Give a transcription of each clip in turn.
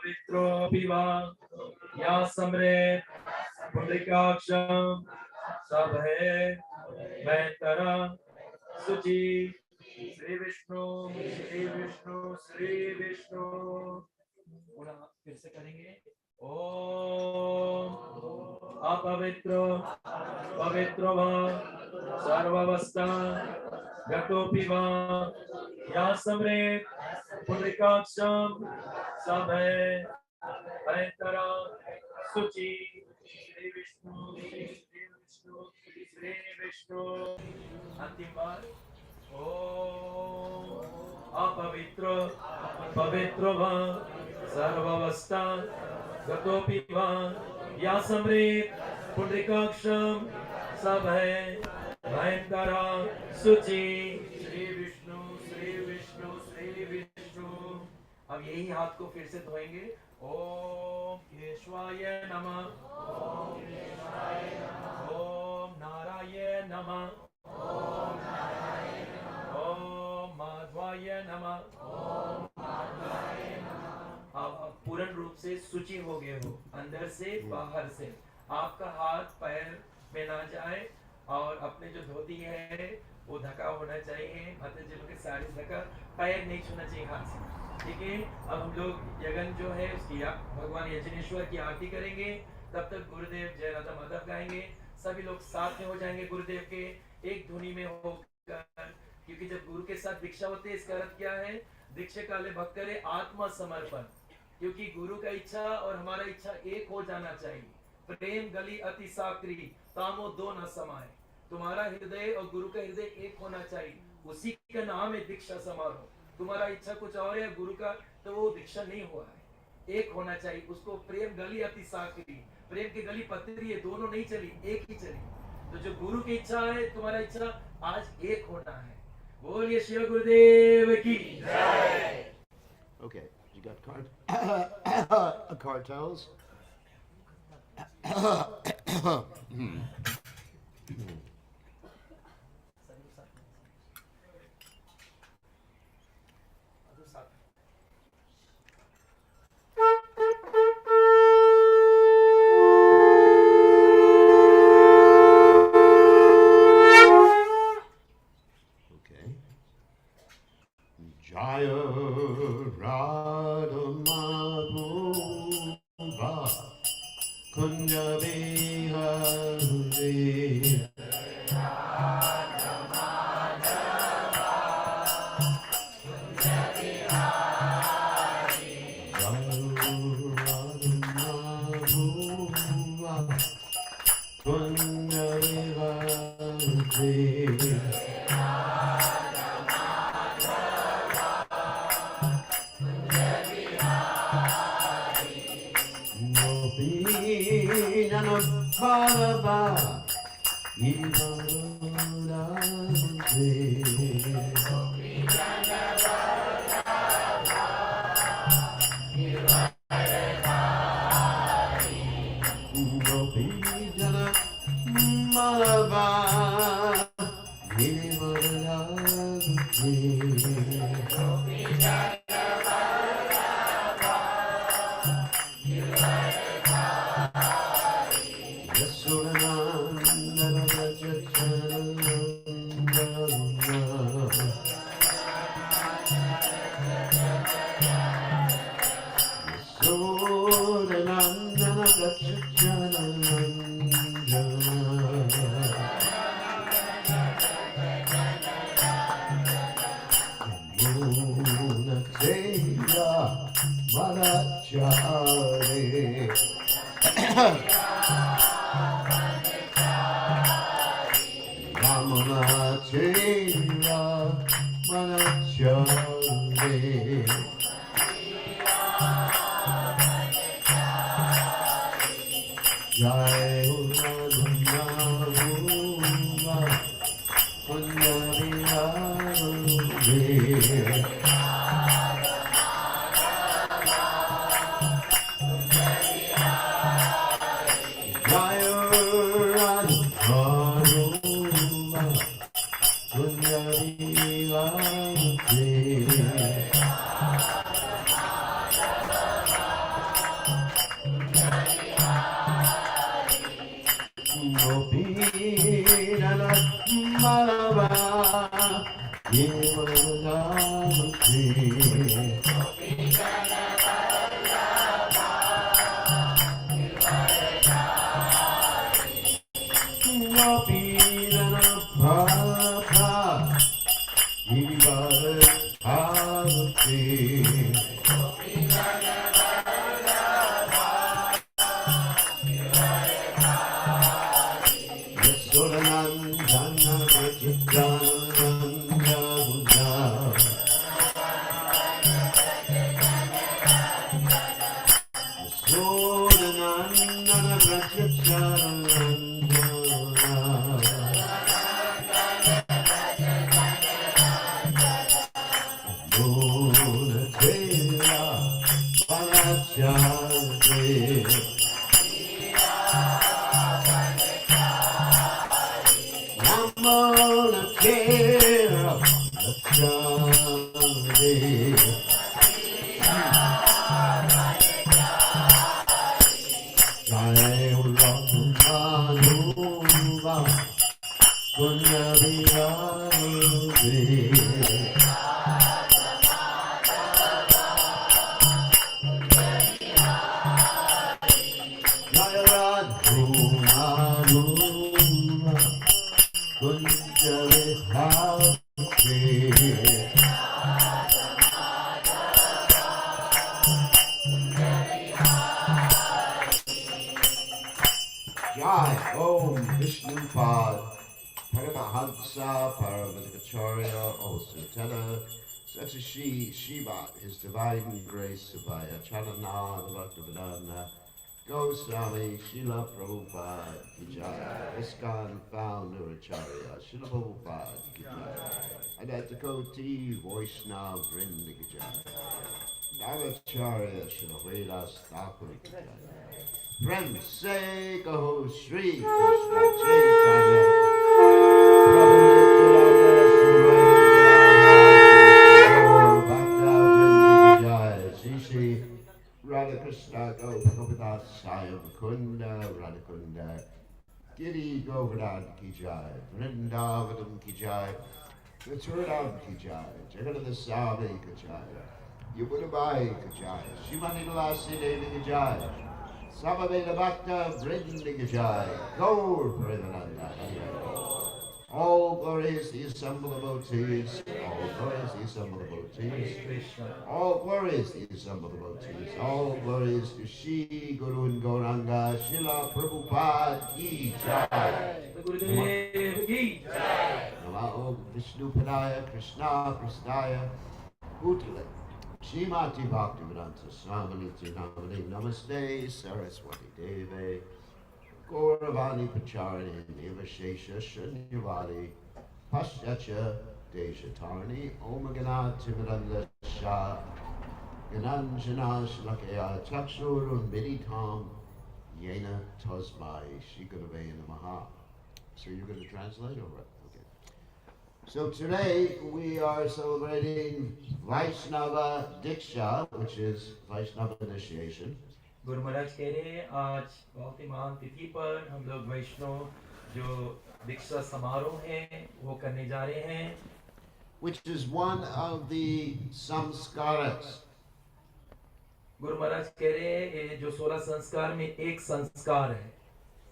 अपवित्रो पिवा या समृत पुंडरीकाक्षम सभय वैतरा सुचि श्री विष्णु श्री विष्णु श्री विष्णु। फिर से करेंगे। ओम अपवित्र पवित्र वा सर्वावस्था गतोपि वा या समृत पुंडरीकाक्षम सभय भयंकरा सुचि श्री विष्णु श्री विष्णु श्री विष्णु। अंतिम बार। ओम अपवित्र पवित्र वा सर्वावस्था गतोपि वा या समृत पुंडरीकाक्षम सभय भयंकरा सुचि श्री विष्णु श्री विष्णु श्री विष्णु। अब यही हाथ को फिर से धोएंगे। ओम केशवाय नमः, ओम केशवाय नमः, ओम नारायण नमः, ओम नारायण नमः, ओम माधवाय नमः, ओम माधवाय नमः। आप पूर्ण रूप से शुचि हो गए हो, अंदर से बाहर से। आपका हाथ पैर में ना जाए और अपने जो धोती है वो ढका होना चाहिए, मतलब जिलों के साड़ी ढका, पैर नहीं छूना चाहिए हाथ से। ठीक है। अब हम लोग यज्ञ जो है उसकी भगवान यजनेश्वर की आरती करेंगे। तब तक गुरुदेव जय राधा माधव गाएंगे। सभी लोग साथ में हो जाएंगे गुरुदेव के एक धुनी में होकर, क्योंकि जब गुरु के साथ दीक्षा होती है इसका अर्थ क्या है? दीक्षा काले भक्त करे आत्मा समर्पण, क्योंकि गुरु का इच्छा और हमारा इच्छा एक हो जाना चाहिए। प्रेम गली अति साक्री तामो दो न समाये। तुम्हारा हृदय और गुरु का हृदय एक होना चाहिए, उसी का नाम है दीक्षा समारोह। तुम्हारा इच्छा कुछ और है गुरु का, तो वो दीक्षा नहीं हुआ है। एक होना चाहिए, उसको प्रेम गली अति साक्री, प्रेम की गली पतरी है, दोनों नहीं चली, एक ही चली। तो जो गुरु की इच्छा है, तुम्हारा इच्छा आज एक होना है। बोलिए शिव गुरुदेव की जय। Okay, you got cartels? Jaya Radha Madhuva Kunja Vihari Radha Madhava Kunja Vihari Jaya Radha Madhuva Kunja Vihari Baba, Jai Om Vishnu Pad Paramahansa Paramacharya Osatana Satashi Shiva, His Divine Grace Sabaya Chalana Bhaktivedanta Goswami Srila Prabhupada Ki Jai, ISKCON Founder Acharya Srila Prabhupada Ki Jai, Anatakoti Vaishnava Vrinda Ki Jai, Navacharya Srila Vedas Thakur Ki Jai. Prem se kaho Shri Krishna Chaitanya Prabhu Nityananda Bhakta Vrinda Ki Jai, Shri Shri Radha Krishna Govinda Saya Mukunda Radhakunda Giri Govardhan Ki Jai, Vrindavanam Ki Jai, Mathuram Ki Jai, Jagannath Swami Ki Jai, Yamuna Ki Jai, Shrimati Vilasi Devi Ki Jai, Samaveda Bhakta Vrinda Ki Jai, Gaur Premananda. All glories the assembled devotees, all glories the assembled devotees, all glories the assembled devotees, all glories to Shri Guru and Gauranga, Srila Prabhupada Ki Jai. Gurudev ki jai. Namo Vishnu Padaya Krishna Prasthaya Bhutale Shrimati Bhaktivedanta Swami Namani Namaste Saraswati Deve Gauravani Pacharani Nivashesha Shanyavadi Paschacha Deshatarni Om Ganat Timiranda Shah Gananjana Shlakaya Chakshurun Viditam Yena Tasmai Shikadave Namaha. So you're going to translate or what? Okay. So today we are celebrating Vaishnava Diksha, which is Vaishnava initiation. Guru Maharaj कह रहे हैं आज बहुत ही महान तिथि पर हम लोग वैष्णव जो दीक्षा समारोह है वो करने जा रहे हैं, which is one of the samskaras. Guru Maharaj कह रहे हैं ये जो 16 संस्कार में एक संस्कार है.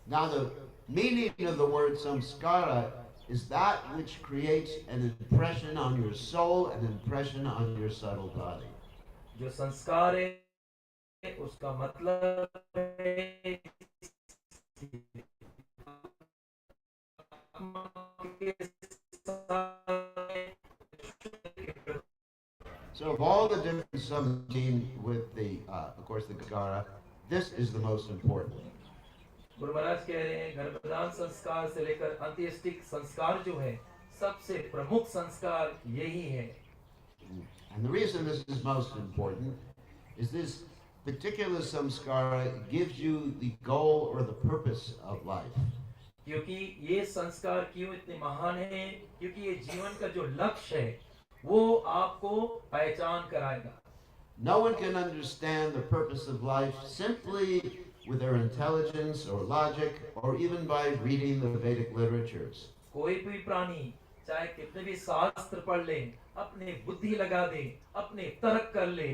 Now the meaning of the word samskara is that which creates an impression on your soul, an impression on your subtle body. जो संस्कार है उसका मतलब है So of all the different 17 with the, of course, the Gagara, this is the most important. Guru Maharaj कह रहे हैं गर्भदान संस्कार से लेकर अंत्येष्टिक संस्कार जो है सबसे प्रमुख संस्कार यही है. And the reason this is most important is this particular samskara gives you the goal or the purpose of life. क्योंकि ये संस्कार क्यों इतने महान हैं? क्योंकि ये जीवन का जो लक्ष्य है वो आपको पहचान कराएगा. No one can understand the purpose of life simply with their intelligence or logic or even by reading the Vedic literatures. कोई भी प्राणी चाहे कितने भी शास्त्र पढ़ ले, अपने बुद्धि लगा दे, अपने तर्क कर ले,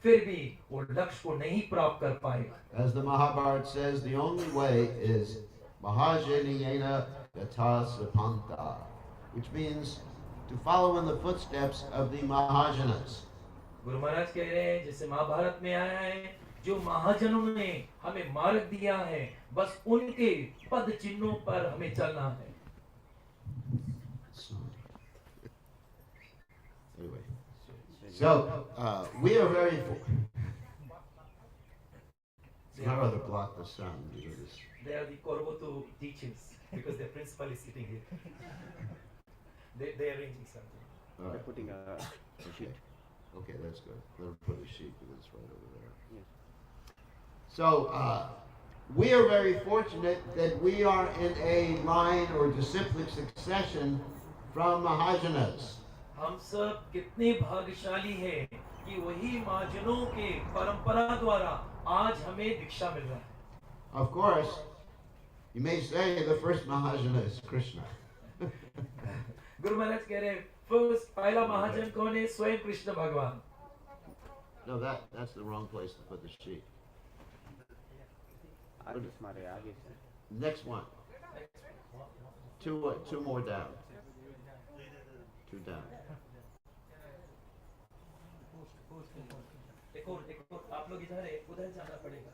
फिर भी वो लक्ष्य को नहीं प्राप्त कर पाएगा. As the Mahabharata says, the only way is Mahajaniyena Gata Sapanta, which means to follow in the footsteps of the Mahajanas. Guru Maharaj कह रहे हैं जैसे महाभारत में आया है जो महाजनों ने हमें मार्ग दिया है बस उनके पद चिन्हों पर हमें चलना है. So, we are very. I'd rather block the sun. They are the Korvoto teachers because their principal is sitting here. They are arranging something. All right. They're putting a sheet. Okay, that's good. Let them put a sheet because it's right over there. Yes. So we are very fortunate that we are in a line or disciplic succession from Mahajanas. हम सब कितने भाग्यशाली हैं कि वही महाजनों के परंपरा द्वारा आज हमें दीक्षा मिल रहा है। Of course, you may say the first Mahajana is Krishna. Guru Maharaj कह रहे हैं फर्स्ट पहला महाजन कौन है? स्वयं कृष्ण भगवान। No, that's the wrong place to put the sheet. Next one. Two more down. Two down. एक और आप लोग इधर है, उधर जाना पड़ेगा।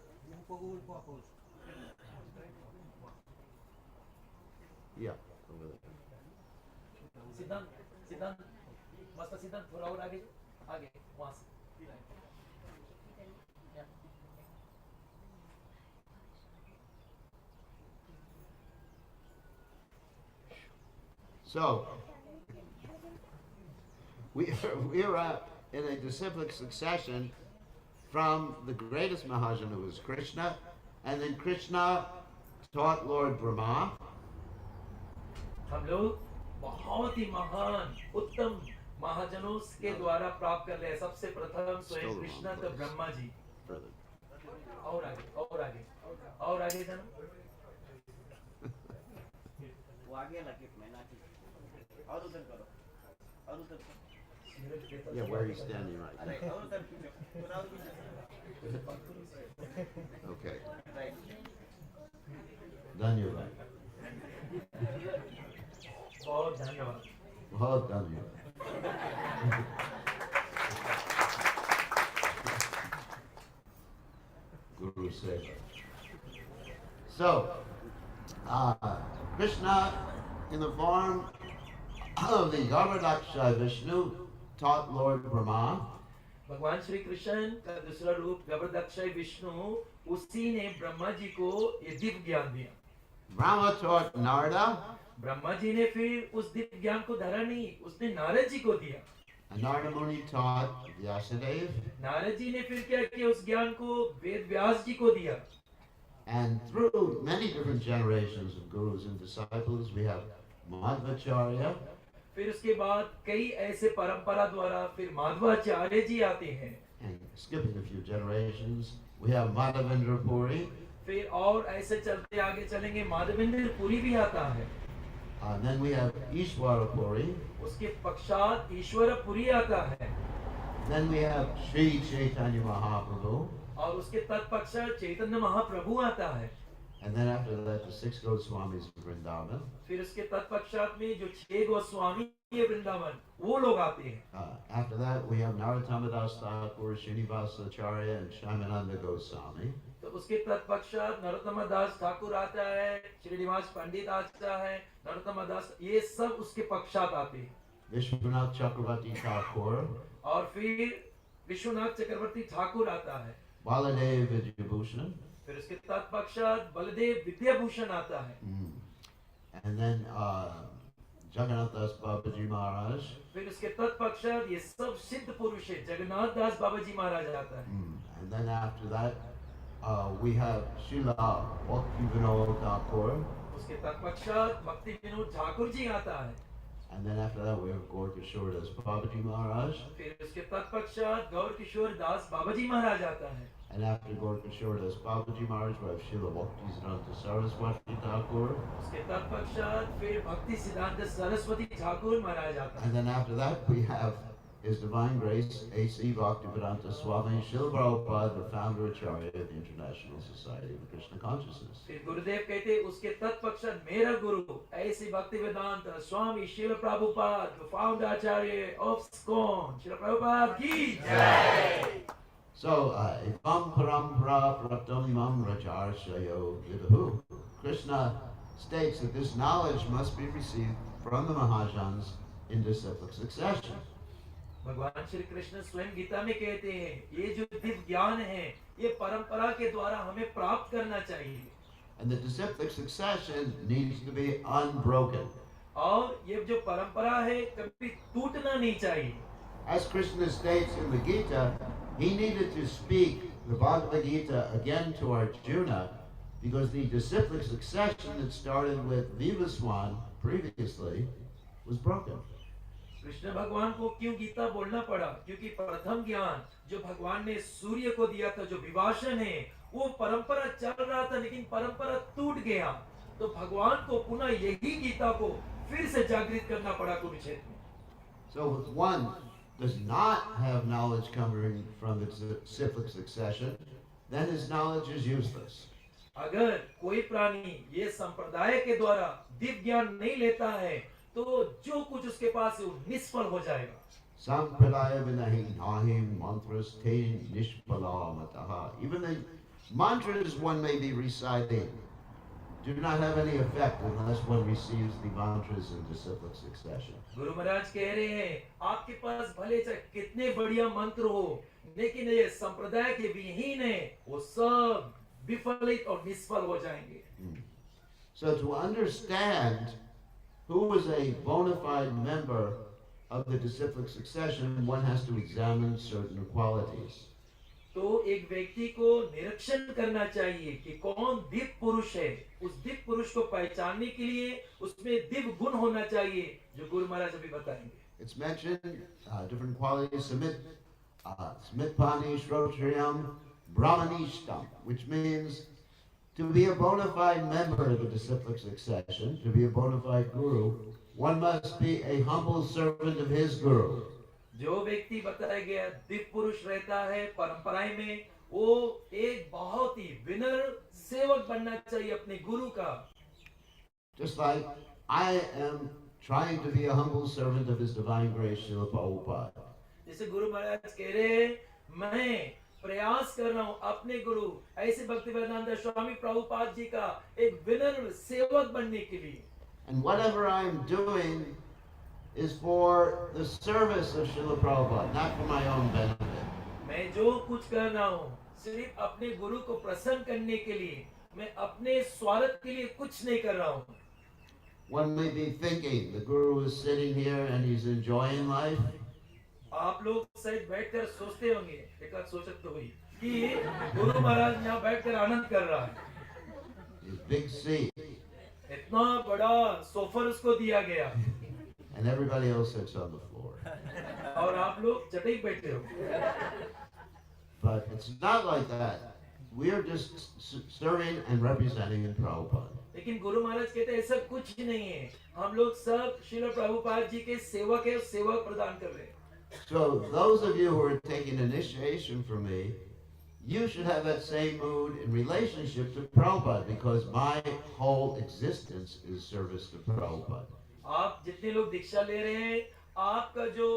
Yeah, over there. सिद्धांत मस्त सिद्धांत थोड़ा और आगे वहां से। So, we are in a disciplic succession from the greatest Mahajana, who was Krishna, and then Krishna taught Lord Brahma. हम लोग बहुत ही महान उत्तम महाजनों के द्वारा प्राप्त कर रहे हैं। सबसे प्रथम स्वयं कृष्ण तो ब्रह्मा जी। और आगे जाना। वो आगे लगे मैं ना और उधर करो और उधर। Yeah, where are you standing right now? अरे और उधर Okay. Right Dhanyavad. बहुत धन्यवाद। Bahut dhanyavad. Guru said. So, Krishna, in the form of the Garbhodaksha Vishnu, taught Lord Brahma. भगवान श्री कृष्ण का दूसरा रूप गर्भदक्षय विष्णु, उसी ने ब्रह्मा जी को ये दिव्य ज्ञान दिया। Brahma taught Narada. Brahma ji ने फिर उस दिव्य ज्ञान को धरा नहीं, उसने नारद जी को दिया। And Narada Muni taught Vyasadeva. Narad ji ने फिर क्या किया? उस ज्ञान को वेद व्यास जी को दिया। And through many different generations of gurus and disciples, we have Madhvacharya. फिर उसके बाद कई ऐसे परंपरा द्वारा फिर माधवाचार्य जी आते हैं। And skipping a few generations, we have Madhavendra Puri. फिर और ऐसे चलते आगे चलेंगे, माधवेंद्र पुरी भी आता है। And then we have Ishwara Puri. उसके पश्चात ईश्वर पुरी आता है। Then we have Sri Chaitanya Mahaprabhu. और उसके तत्पश्चात चैतन्य महाप्रभु आता है। And then after that, the 6 Goswamis of Vrindavan. फिर उसके तत्पश्चात में जो 6 गोस्वामी है वृंदावन, वो लोग आते हैं। After that, we have Narottama Das Thakur, Srinivasa Acharya, and Shyamananda Goswami. तो उसके तत्पश्चात नरोत्तम दास ठाकुर आता है, श्रीनिवास पंडित आता है, नरोत्तम दास, ये सब उसके पश्चात आते हैं। Vishwanath Chakravarti Thakur. और फिर विश्वनाथ चक्रवर्ती ठाकुर आता है। Baladev Vidyabhushan. फिर उसके तत्पश्चात बलदेव विद्याभूषण आता है। And then Jagannath Das Babaji Maharaj. फिर उसके तत्पश्चात ये सब सिद्ध पुरुष है, जगन्नाथ दास बाबा जी महाराज आता है। And then after that, we have Srila Bhaktivinoda Thakur. उसके तत्पश्चात भक्ति विनोद ठाकुर जी आता है। And then after that, we have Gaur Kishore Das Babaji Maharaj. फिर उसके तत्पश्चात गौर किशोर दास बाबा जी महाराज आता है। And after Gaur Kishore Das Babaji Maharaj, we have Srila Bhaktisiddhanta Saraswati Thakur. उसके तत्पश्चात फिर भक्ति सिद्धांत सरस्वती ठाकुर महाराज आता है। And then after that, we have His Divine Grace, A.C. Bhaktivedanta Swami Srila Prabhupada, the founder Acharya of the International Society of Krishna Consciousness. फिर गुरुदेव कहते उसके तत्पश्चात मेरा गुरु ऐसे भक्ति वेदांत स्वामी शिल प्रभुपाद, फाउंडर आचार्य ऑफ स्कॉन, शिल प्रभुपाद की जय। So, Ivam Parampara Praptam Imam Rajarshayo Vidahu. Krishna states that this knowledge must be received from the Mahajans in disciplic succession. भगवान श्री कृष्ण स्वयं गीता में कहते हैं ये जो दिव्य ज्ञान है ये परंपरा के द्वारा हमें प्राप्त करना चाहिए। And the disciplic succession needs to be unbroken. और ये जो परंपरा है कभी टूटना नहीं चाहिए। As Krishna states in the Gita, he needed to speak the Bhagavad Gita again to Arjuna, because the disciplic succession that started with Vivaswan previously was broken. Krishna भगवान को क्यों गीता बोलना पड़ा? क्योंकि प्रथम ज्ञान जो भगवान ने सूर्य को दिया था, जो विभाषण है, वो परंपरा चल रहा था, लेकिन परंपरा टूट गया। तो भगवान को पुनः यही गीता को फिर से जागृत करना पड़ा कुरुक्षेत्र में। So if one does not have knowledge coming from the cyclic succession, then his knowledge is useless. अगर कोई प्राणी ये संप्रदाय के द्वारा दिव्य ज्ञान नहीं लेता है, तो जो कुछ उसके पास है वो निष्फल हो जाएगा। Sampradaya vinahi nahim mantras te nishpala mataha. Even the mantras one may be reciting do not have any effect unless one receives the mantras in disciplic succession. Guru Maharaj कह रहे हैं, आपके पास भले चाहे कितने बढ़िया मंत्र हो, लेकिन ये संप्रदाय के विहीन है, वो सब विफलित और निष्फल हो जाएंगे। So to understand who is a bona fide member of the disciplic succession, one has to examine certain qualities. तो एक व्यक्ति को निरीक्षण करना चाहिए कि कौन दिव्य पुरुष है। उस दिव्य पुरुष को पहचानने के लिए उसमें दिव्य गुण होना चाहिए, जो गुरु महाराज अभी बताएंगे। It's mentioned different qualities: Smitpani, Shrotriyam, Brahmanishtam, which means to be a bona fide member of the disciplic succession, to be a bona fide guru, one must be a humble servant of his guru. जो व्यक्ति बताया गया दिव्य पुरुष रहता है परंपराएं में, वो एक बहुत ही विनम्र सेवक बनना चाहिए अपने गुरु का। Just like I am trying to be a humble servant of His Divine Grace, Srila Prabhupada. जैसे गुरु महाराज कह रहे हैं, मैं प्रयास कर रहा हूँ अपने गुरु ऐसे भक्तिवेदांत स्वामी प्रभुपाद जी का एक विनम्र सेवक बनने के लिए। And whatever I am doing is for the service of Srila Prabhupada, not for my own benefit. मैं जो कुछ कर रहा हूँ सिर्फ अपने गुरु को प्रसन्न करने के लिए, मैं अपने स्वार्थ के लिए कुछ नहीं कर रहा हूँ। One may be thinking the guru is sitting here and he's enjoying life. आप लोग शायद बैठकर सोचते होंगे, एक बात सोचत तो हुई कि गुरु महाराज यहाँ बैठकर आनंद कर रहा है। His big seat. इतना बड़ा सोफा उसको दिया गया। And everybody else sits on the floor. और आप लोग चटाई पे बैठे हो। But it's not like that. We are just serving and representing Prabhupada. लेकिन गुरु महाराज कहते हैं ऐसा कुछ नहीं है, हम लोग सब श्रील प्रभुपाद जी के सेवक है, सेवक प्रदान कर रहे हैं। So those of you who are taking initiation from me, you should have that same mood in relationship to Prabhupada, because my whole existence is service to Prabhupada. आप जितने लोग दीक्षा ले रहे हैं, आपका जो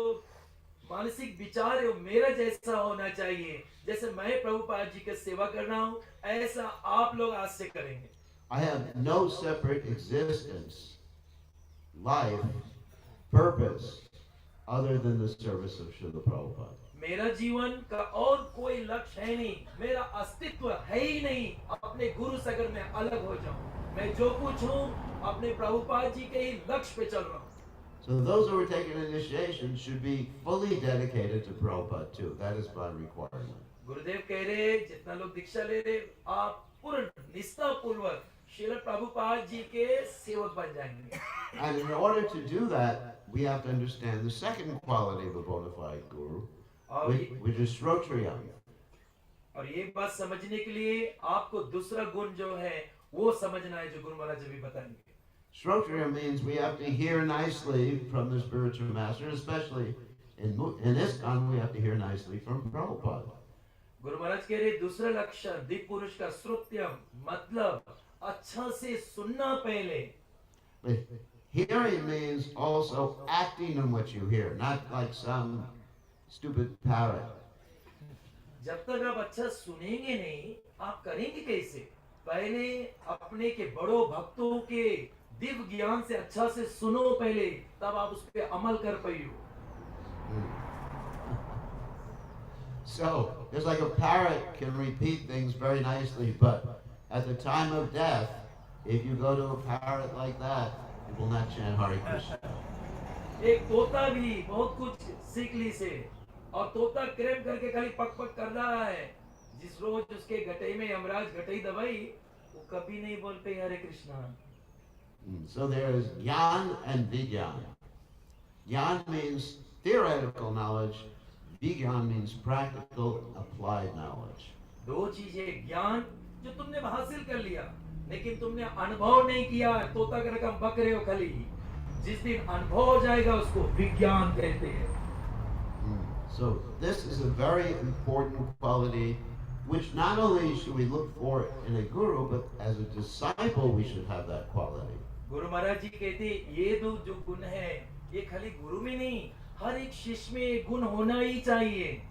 मानसिक विचार है वो मेरा जैसा होना चाहिए। जैसे मैं प्रभुपाद जी की सेवा कर रहा हूँ, ऐसा आप लोग आज से करेंगे। I have no separate existence, life, purpose, other than the service of Srila Prabhupada. मेरा जीवन का और कोई लक्ष्य है नहीं, मेरा अस्तित्व है ही नहीं अपने गुरु से अगर मैं अलग हो जाऊं। मैं जो कुछ हूँ अपने प्रभुपाद जी के ही लक्ष्य पे चल रहा हूँ। So those who are taking initiation should be fully dedicated to Prabhupada too. That is my requirement. गुरुदेव कह रहे जितना लोग दीक्षा ले रहे, आप पूर्ण निष्ठा पूर्वक श्रील प्रभुपाद जी के सेवक बन जाएंगे। And in order to do that, we have to understand the second quality of a bona fide guru, which is Shrotriyam. और ये बात समझने के लिए आपको दूसरा गुण जो है वो समझना है, जो गुरु महाराज अभी बताएंगे। Shrotriyam means we have to hear nicely from the spiritual master, especially in ISKCON we have to hear nicely from Prabhupada. Guru Maharaj कह रहे दूसरा लक्षण दिव्य पुरुष का श्रोत्यम मतलब अच्छा से सुनना पहले। But hearing means also acting on what you hear, not like some stupid parrot. जब तक आप अच्छा सुनेंगे नहीं, आप करेंगे कैसे? पहले अपने के बड़ों भक्तों के दिव्य ज्ञान से अच्छा से सुनो पहले, तब आप उस पे अमल कर पाइयो। So, just like a parrot can repeat things very nicely, but at the time of death, if you go to a parrot like that, it will not chant Hare Krishna. एक तोता भी बहुत कुछ सीख ली से, और तोता क्रेम करके खाली पक पक कर रहा है। जिस रोज उसके गटई में यमराज गटई दबाई, वो कभी नहीं बोल पे हरे Krishna. So there is Gyan and Vigyan. Gyan means theoretical knowledge. Vigyan means practical, applied knowledge. दो चीजें, ज्ञान जो तुमने हासिल कर लिया लेकिन तुमने अनुभव नहीं किया, तोता का रकम बक रहे हो खाली। जिस दिन अनुभव हो जाएगा उसको विज्ञान कहते हैं। So this is a very important quality which not only should we look for in a guru, but as a disciple we should have that quality. Guru Maharaj जी कहते ये दो जो गुण है, ये खाली गुरु में नहीं, हर एक शिष्य में ये गुण होना ही चाहिए।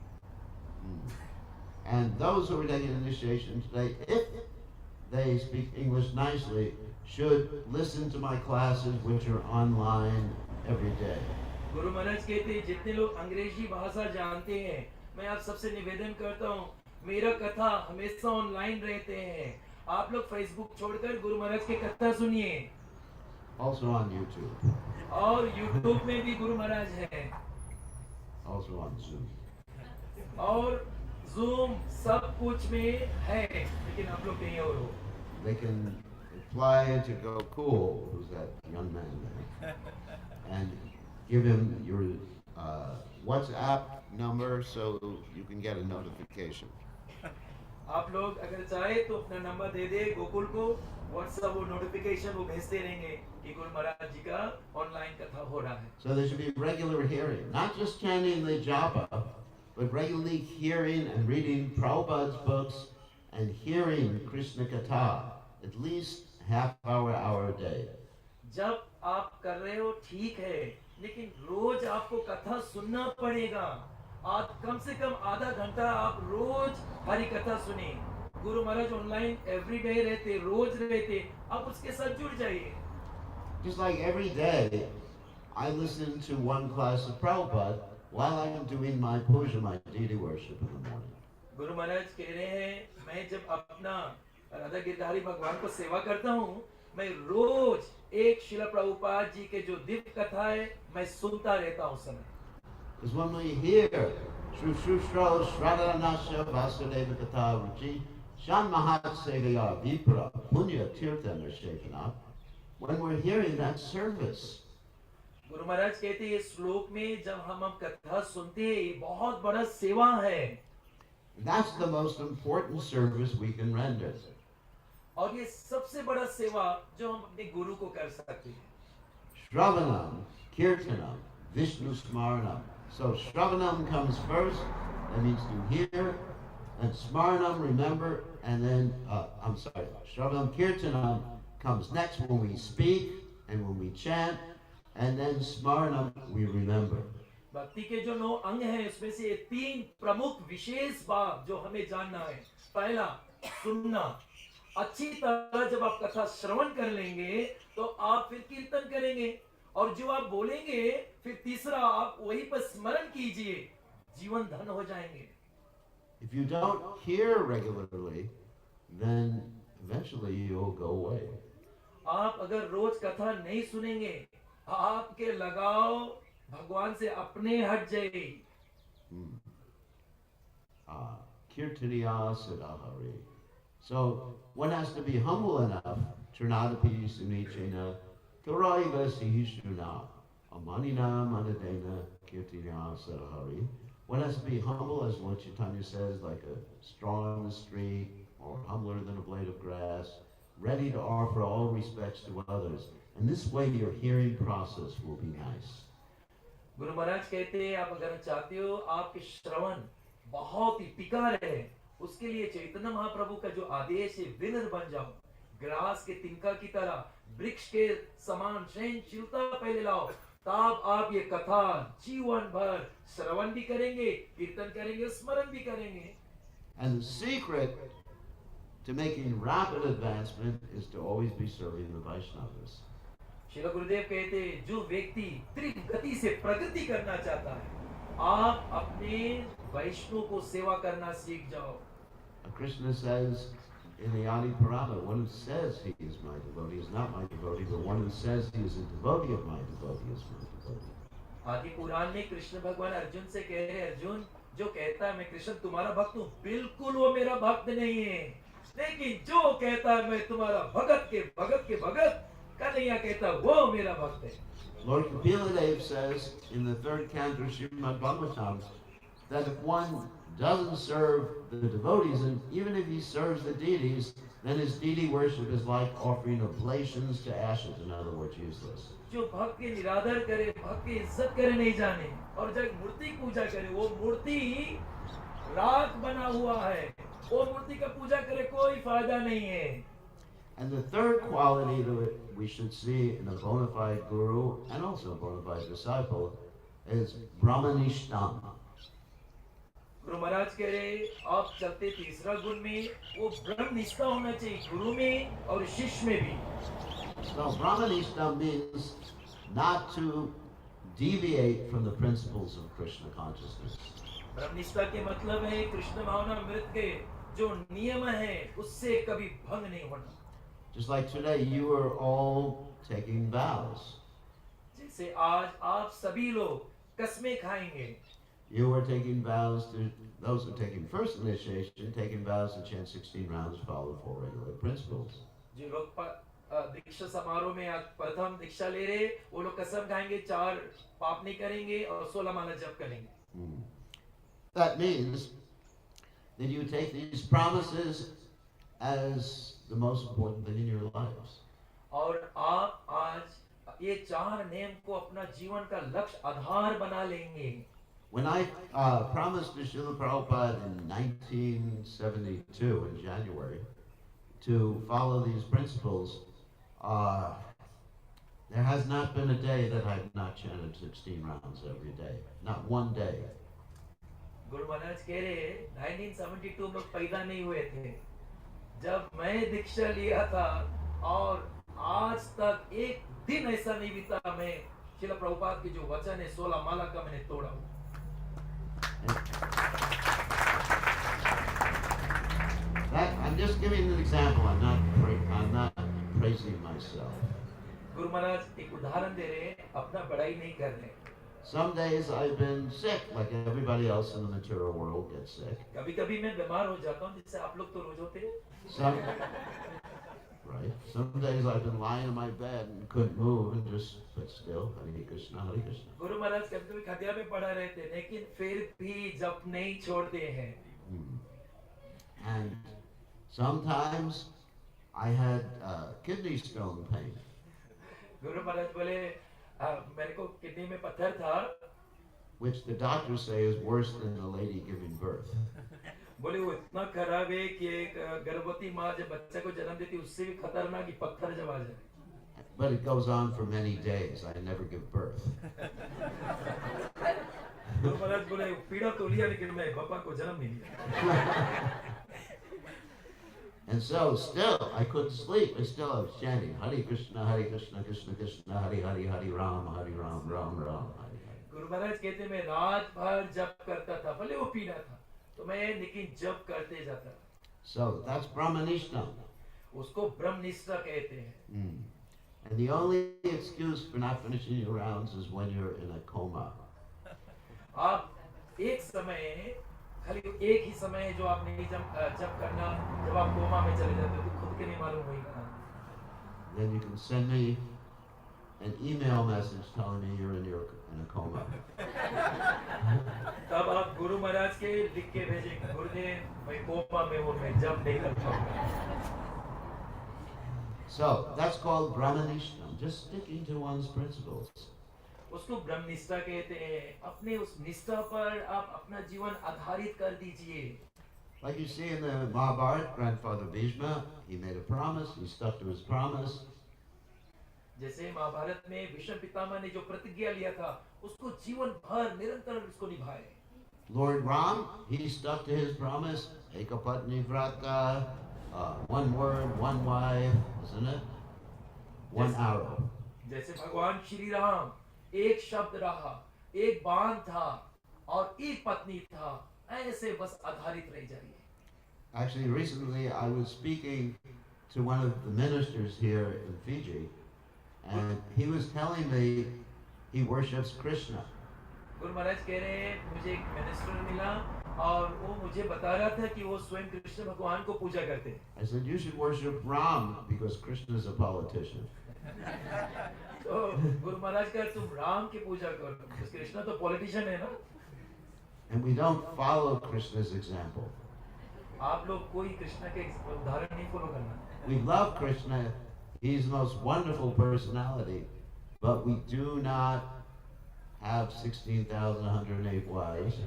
And those who are taking initiation today, if they speak English nicely, should listen to my classes which are online every day. Guru Maharaj कहते हैं जितने लोग अंग्रेजी भाषा जानते हैं, मैं आप सबसे निवेदन करता हूँ, मेरा कथा हमेशा ऑनलाइन रहते हैं। आप लोग फेसबुक छोड़कर गुरु महाराज की कथा सुनिए। Also on YouTube. और यूट्यूब में भी गुरु महाराज है। Also on Zoom. और जूम सब कुछ में है, लेकिन आप लोग कहीं और हो। They can apply to go cool, who's that young man there, and give him your WhatsApp number so you can get a notification. आप लोग अगर चाहे तो अपना नंबर दे दे गोकुल को, व्हाट्सएप वो नोटिफिकेशन वो भेजते रहेंगे कि गुरु महाराज जी का ऑनलाइन कथा हो रहा है। So there should be regular hearing, not just chanting the japa, but regularly hearing and reading Prabhupada's books and hearing Krishna Katha at least half hour a day. जब आप कर रहे हो ठीक है, लेकिन रोज आपको कथा सुनना पड़ेगा। कम से कम आधा घंटा आप रोज हरि कथा सुने। गुरु महाराज ऑनलाइन एवरीडे रहते, रोज रहते, आप उसके साथ जुड़ जाइए। Just like every day, I listen to one class of Prabhupada while I am doing my puja, my deity worship in the morning. Guru Maharaj कह रहे हैं, मैं जब अपना राधा गिरधारी भगवान को सेवा करता हूँ, मैं रोज एक शिला प्रभुपाद जी के जो दिव्य कथा है, मैं सुनता रहता हूँ समय। Because when we hear Shru Shrushro Shradanasya Vasudeva Katha Ruchi Shan Mahat Sevaya Vipra Punya Tirthan Shekana, when we're hearing that service, Guru Maharaj कहते हैं ये श्लोक में जब हम कथा सुनते हैं, ये बहुत बड़ा सेवा है। that's the most important service we can render. और ये सबसे बड़ा सेवा जो हम अपने गुरु को कर सकते हैं। Shravanam, Kirtanam, Vishnu Smaranam. So Shravanam comes first, that means to hear, and Smaranam, remember, and then, Shravanam, Kirtanam comes next when we speak and when we chant, and then Smaranam, we remember. भक्ति के जो 9 अंग हैं, उसमें से ये 3 प्रमुख विशेष बात जो हमें जानना है। पहला, सुनना। अच्छी तरह जब आप कथा श्रवण कर लेंगे तो आप फिर कीर्तन करेंगे, और जो आप बोलेंगे फिर तीसरा आप वही पर स्मरण कीजिए, जीवन धन हो जाएंगे। If you don't hear regularly, then eventually you'll go away. आप अगर रोज कथा नहीं सुनेंगे, आपके लगाव भगवान से अपने हट जाए। Kirtaniya Sadahari. So one has to be humble enough, Trinadapi Sunichena, Karaiva Sihishuna, Amanina Manadena, Kirtaniya Sadahari. One has to be humble, as Lord Chaitanya says, like a straw on the street, or humbler than a blade of grass, ready to offer all respects to others. And this way your hearing process will be nice. Guru Maharaj कहते हैं, आप अगर चाहते हो आपके श्रवण बहुत ही टिका रहे, उसके लिए चैतन्य महाप्रभु का जो आदेश है, विनर बन जाओ, ग्रास के तिनका की तरह, वृक्ष के समान सहनशीलता पहले लाओ, तब आप ये कथा जीवन भर श्रवण भी करेंगे, कीर्तन करेंगे, स्मरण भी करेंगे। And the secret to making rapid advancement is to always be serving the Vaishnavas. Shri Gurudev कहते हैं, जो व्यक्ति तीव्र गति से प्रगति करना चाहता है, आप अपने वैष्णव को सेवा करना सीख जाओ। Krishna says in the Adi Purana, one who says he is my devotee is not my devotee, but one who says he is a devotee of my devotee is my devotee. आदि पुराण में कृष्ण भगवान अर्जुन से कह रहे, अर्जुन जो कहता है मैं कृष्ण तुम्हारा भक्त हूँ, बिल्कुल वो मेरा भक्त नहीं है। लेकिन जो कहता है मैं तुम्हारा भगत के भगत, कन्हैया कहता वो मेरा भक्त है। Lord Kapila Dev says in the third canto of Srimad Bhagavatam that if one doesn't serve the devotees, and even if he serves the deities, then his deity worship is like offering oblations to ashes. In other words, useless. जो भक्त के निरादर करे, भक्त की इज्जत करे नहीं जाने, और जब मूर्ति की पूजा करे, वो मूर्ति राख बना हुआ है, वो मूर्ति का पूजा करे कोई फायदा नहीं है। And the third quality that we should see in a bona fide guru and also a bona fide disciple is Brahmanishtam. Guru Maharaj कह रहे आप चलते तीसरा गुण में, वो ब्रह्म निष्ठा होना चाहिए गुरु में और शिष्य में भी। So Brahmanishtam means not to deviate from the principles of Krishna consciousness. ब्रह्म निष्ठा के मतलब है कृष्ण भावना अमृत के जो नियम है उससे कभी भंग नहीं होना। Just like today, you are all taking vows. जैसे आज आप सभी लोग कसमें खाएंगे। You are taking vows to those who are taking first initiation, taking vows to chant 16 rounds, follow 4 regular principles. जो लोग दीक्षा समारोह में आज प्रथम दीक्षा ले रहे, वो लोग कसम खाएंगे, 4 पाप नहीं करेंगे और 16 माला जप करेंगे। That means that you take these promises as the most important thing in your lives. और आप आज ये 4 नियम को अपना जीवन का लक्ष्य आधार बना लेंगे। When I promised to Srila Prabhupada in 1972 in January to follow these principles, there has not been a day that I have not chanted 16 rounds every day. Not one day. Guru Maharaj कह रहे 1972 में पैदा नहीं हुए थे, जब मैं दीक्षा लिया था, और आज तक एक दिन ऐसा नहीं बीता मैं श्रील प्रभुपाद के जो वचन है 16 माला का मैंने तोड़ा हूँ। I'm just giving an example. I'm not praising myself. Guru Maharaj एक उदाहरण दे रहे हैं, अपना बड़ाई नहीं कर रहे। Some days I've been sick, like everybody else in the material world gets sick. कभी-कभी मैं बीमार हो जाता हूँ, जिससे आप लोग तो रोज होते हैं। Some days I've been lying in my bed and couldn't move and just sit still. Hare Krishna, Hare Krishna. Guru Maharaj कभी-कभी खटिया में पड़ा रहते, लेकिन फिर भी जप नहीं छोड़ते हैं। And sometimes I had kidney stone pain. Guru Maharaj बोले मेरे को किडनी में पत्थर था, which the doctors say is worse than a lady giving birth. बोले वो इतना खराब है कि एक गर्भवती माँ जब बच्चे को जन्म देती है उससे भी खतरनाक कि पत्थर जब आ जाए। But it goes on for many days. I never give birth. Guru Maharaj बोले पीड़ा तो लिया लेकिन मैं पापा को जन्म नहीं दिया। And so still I couldn't sleep. I still was chanting Hare Krishna, Krishna Krishna, Hare Hare, Hare Ram, Ram Ram, Hare Hare. Guru Maharaj कहते मैं रात भर जप करता था, भले वो पीड़ा था तो मैं लेकिन जप करते जाता था। So that's Brahmanishtam. उसको ब्रह्मनिष्ठा कहते हैं। And the only excuse for not finishing your rounds is when you're in a coma. आप एक समय, खाली एक ही समय है जो आप नहीं जप करना, जब आप कोमा में चले जाते हो तो खुद के नहीं मालूम होगा। Then you can send me an email message telling me you're in a coma. तब आप गुरु महाराज के लिख के भेजेंगे, गुरुदेव मैं कोमा में हूँ, मैं जप नहीं कर पाऊंगा। So that's called Brahmanishtam, just sticking to one's principles. उसको ब्रह्म निष्ठा कहते हैं। अपने उस निष्ठा पर आप अपना जीवन आधारित कर दीजिए। Like you see in the Mahabharata, Grandfather Bhishma, he made a promise, he stuck to his promise. जैसे महाभारत में भीष्म पितामह ने जो प्रतिज्ञा लिया था, उसको जीवन भर निरंतर उसको निभाए। Lord Ram, he stuck to his promise, Ekapatni Vrata, one word, one wife, isn't it? One arrow. जैसे भगवान श्री राम एक शब्द रहा, एक बाण था और एक पत्नी था, ऐसे बस आधारित रह जाइए। Actually, recently I was speaking to one of the ministers here in Fiji, and he was telling me he worships Krishna. Guru Maharaj कह रहे हैं मुझे एक मिनिस्टर मिला और वो मुझे बता रहा था कि वो स्वयं कृष्ण भगवान को पूजा करते हैं। I said, you should worship Ram because Krishna is a politician. तो गुरु महाराज कहा तुम राम की पूजा करो, क्योंकि कृष्ण तो पॉलिटिशियन है ना। And we don't follow Krishna's example. आप लोग कोई कृष्ण के उदाहरण नहीं फॉलो करना। We love Krishna. He's the most wonderful personality. But we do not have 16,108 wives.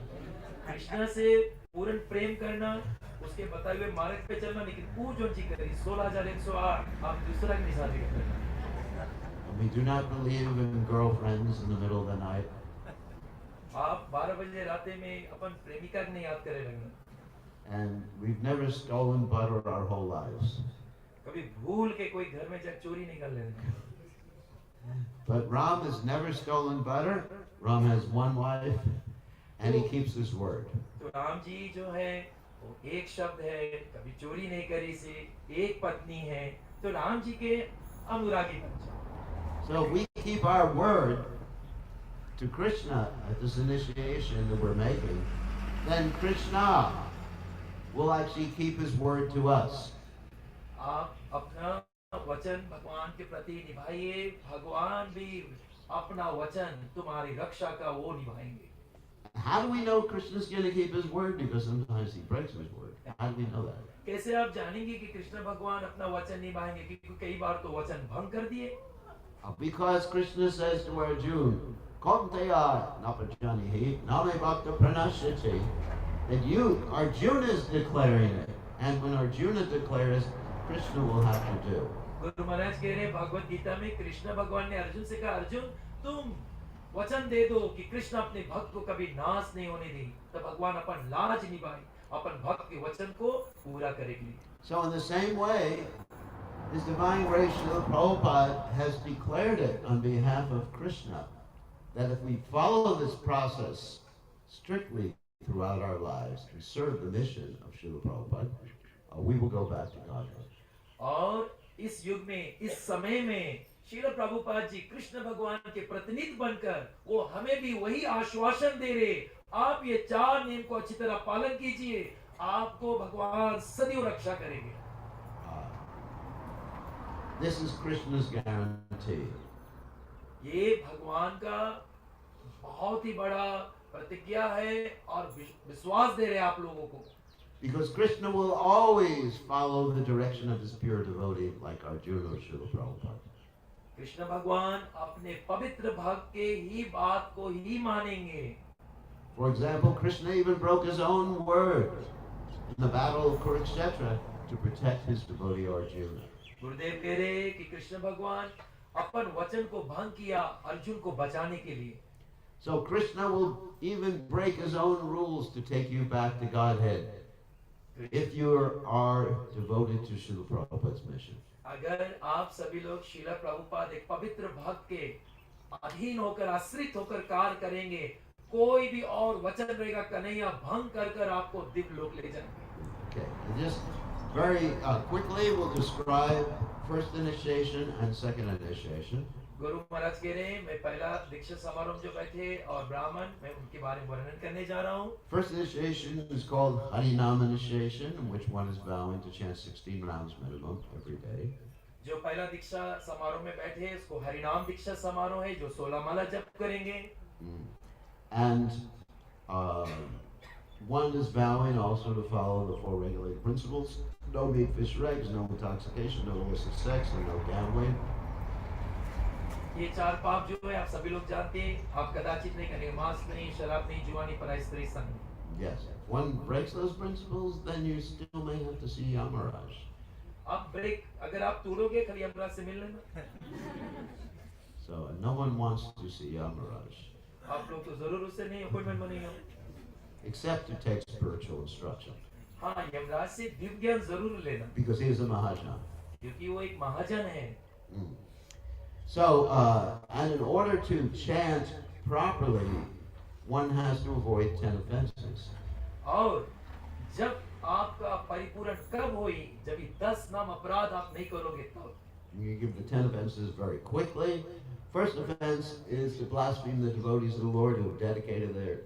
Krishna से पूर्ण प्रेम करना, उसके बताए हुए मार्ग पे चलना, लेकिन पूजन जी करी 16,108 आप दूसरा की शादी करना। And we do not believe in girlfriends in the middle of the night. आप 12 बजे रात में अपन प्रेमिका को नहीं याद करे लगना। And we've never stolen butter our whole lives. कभी भूल के कोई घर में जाकर चोरी नहीं कर लेना। But Ram has never stolen butter. Ram has one wife, and he keeps his word. तो राम जी जो है वो एक शब्द है, कभी चोरी नहीं करी से, एक पत्नी है, तो राम जी के अनुरागी बन जाओ। So if we keep our word to Krishna at this initiation that we're making, then Krishna will actually keep his word to us. आप अपना वचन भगवान के प्रति निभाइए, भगवान भी अपना वचन तुम्हारी रक्षा का वो निभाएंगे। How do we know Krishna's going to keep his word? Because sometimes he breaks his word. How do we know that? कैसे आप जानेंगे कि कृष्ण भगवान अपना वचन निभाएंगे? क्योंकि कई बार तो वचन भंग कर दिए। Because Krishna says to Arjuna, Kaunteya napajanihi name bhakta pranashyati, that you, Arjuna is declaring it. And when Arjuna declares, Krishna will have to do. Guru Maharaj कह रहे भगवत गीता में कृष्ण भगवान ने अर्जुन से कहा, अर्जुन तुम वचन दे दो कि कृष्ण अपने भक्त को कभी नाश नहीं होने देंगे, तो भगवान अपन लाज निभाए, अपन भक्त के वचन को पूरा करेंगे। So in the same way, His Divine Grace Srila Prabhupada has declared it on behalf of Krishna, that if we follow this process strictly throughout our lives and serve the mission of Srila Prabhupada, we will go back to Godhead. और इस युग में, इस समय में श्रील प्रभुपाद जी कृष्ण भगवान के प्रतिनिधि बनकर वो हमें भी वही आश्वासन दे रहे, आप ये 4 नियम को अच्छी तरह पालन कीजिए, आपको भगवान सदैव रक्षा करेंगे। This is Krishna's guarantee. ये भगवान का बहुत ही बड़ा प्रतिज्ञा है और विश्वास दे रहे आप लोगों को। Because Krishna will always follow the direction of his pure devotee, like Arjuna or Srila Prabhupada. Krishna भगवान अपने पवित्र भक्त के ही बात को ही मानेंगे। For example, Krishna even broke his own word in the battle of Kurukshetra to protect his devotee Arjuna. गुरुदेव कह रहे कि कृष्ण भगवान अपन वचन को भंग किया अर्जुन को बचाने के लिए। So Krishna will even break his own rules to take you back to Godhead if you are devoted to Srila Prabhupada's mission. अगर आप सभी लोग श्रील प्रभुपाद एक पवित्र भक्त के अधीन होकर आश्रित होकर कार्य करेंगे, कोई भी और वचन रहेगा कन्हैया भंग कर कर आपको दिव्य लोक ले जाएंगे। Okay, and just very quickly we'll describe first initiation and second initiation. Guru Maharaj कह रहे हैं मैं पहला दीक्षा समारोह जो बैठे और ब्राह्मण मैं उनके बारे में वर्णन करने जा रहा हूँ। First initiation is called Harinam initiation, in which one is vowing to chant 16 rounds minimum every day. जो पहला दीक्षा समारोह में बैठे इसको हरिनाम दीक्षा समारोह है, जो 16 माला जप करेंगे। And one is vowing also to follow the 4 regulated principles: no meat, fish, or eggs, no intoxication, no illicit sex, and no gambling. ये 4 पाप जो है आप सभी लोग जानते हैं, आप कदाचित नहीं करेंगे, मांस नहीं, शराब नहीं, जुआनी, पराई स्त्री संग। Yes, if one breaks those principles, then you still may have to see Yamaraj. आप ब्रेक अगर आप तोड़ोगे खाली यमराज से मिल लेना। So no one wants to see Yamaraj, आप लोग तो जरूर उससे नहीं अपॉइंटमेंट बनेगा, except to take spiritual instruction, हाँ यमराज से दिव्य ज्ञान जरूर लेना, because he is a Mahajan. क्योंकि वो एक महाजन है। So, and in order to chant properly, one has to avoid 10 offenses. और जब आपका परिपूर्ण कब होई, जब ये 10 नाम अपराध आप नहीं करोगे तब। You give the 10 offenses very quickly. First offense is to blaspheme the devotees of the Lord who have dedicated their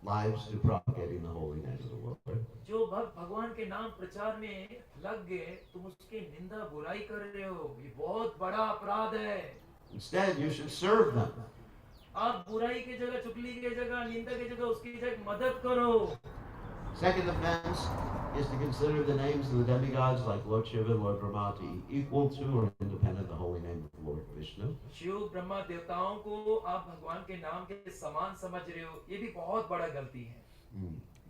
lives to propagating the holy name of the Lord. जो भक्त भगवान के नाम प्रचार में लग गए, तुम उसकी निंदा बुराई कर रहे हो, ये बहुत बड़ा अपराध है. Instead, you should serve them. आप बुराई की जगह, चुगली की जगह, निंदा की जगह उसकी जगह मदद करो. Second offense is to consider the names of the demigods like Lord Shiva and Lord Brahma to be equal to or independent of the holy name of Lord Vishnu. Shiv Brahma देवताओं को आप भगवान के नाम के समान समझ रहे हो, ये भी बहुत बड़ा गलती है.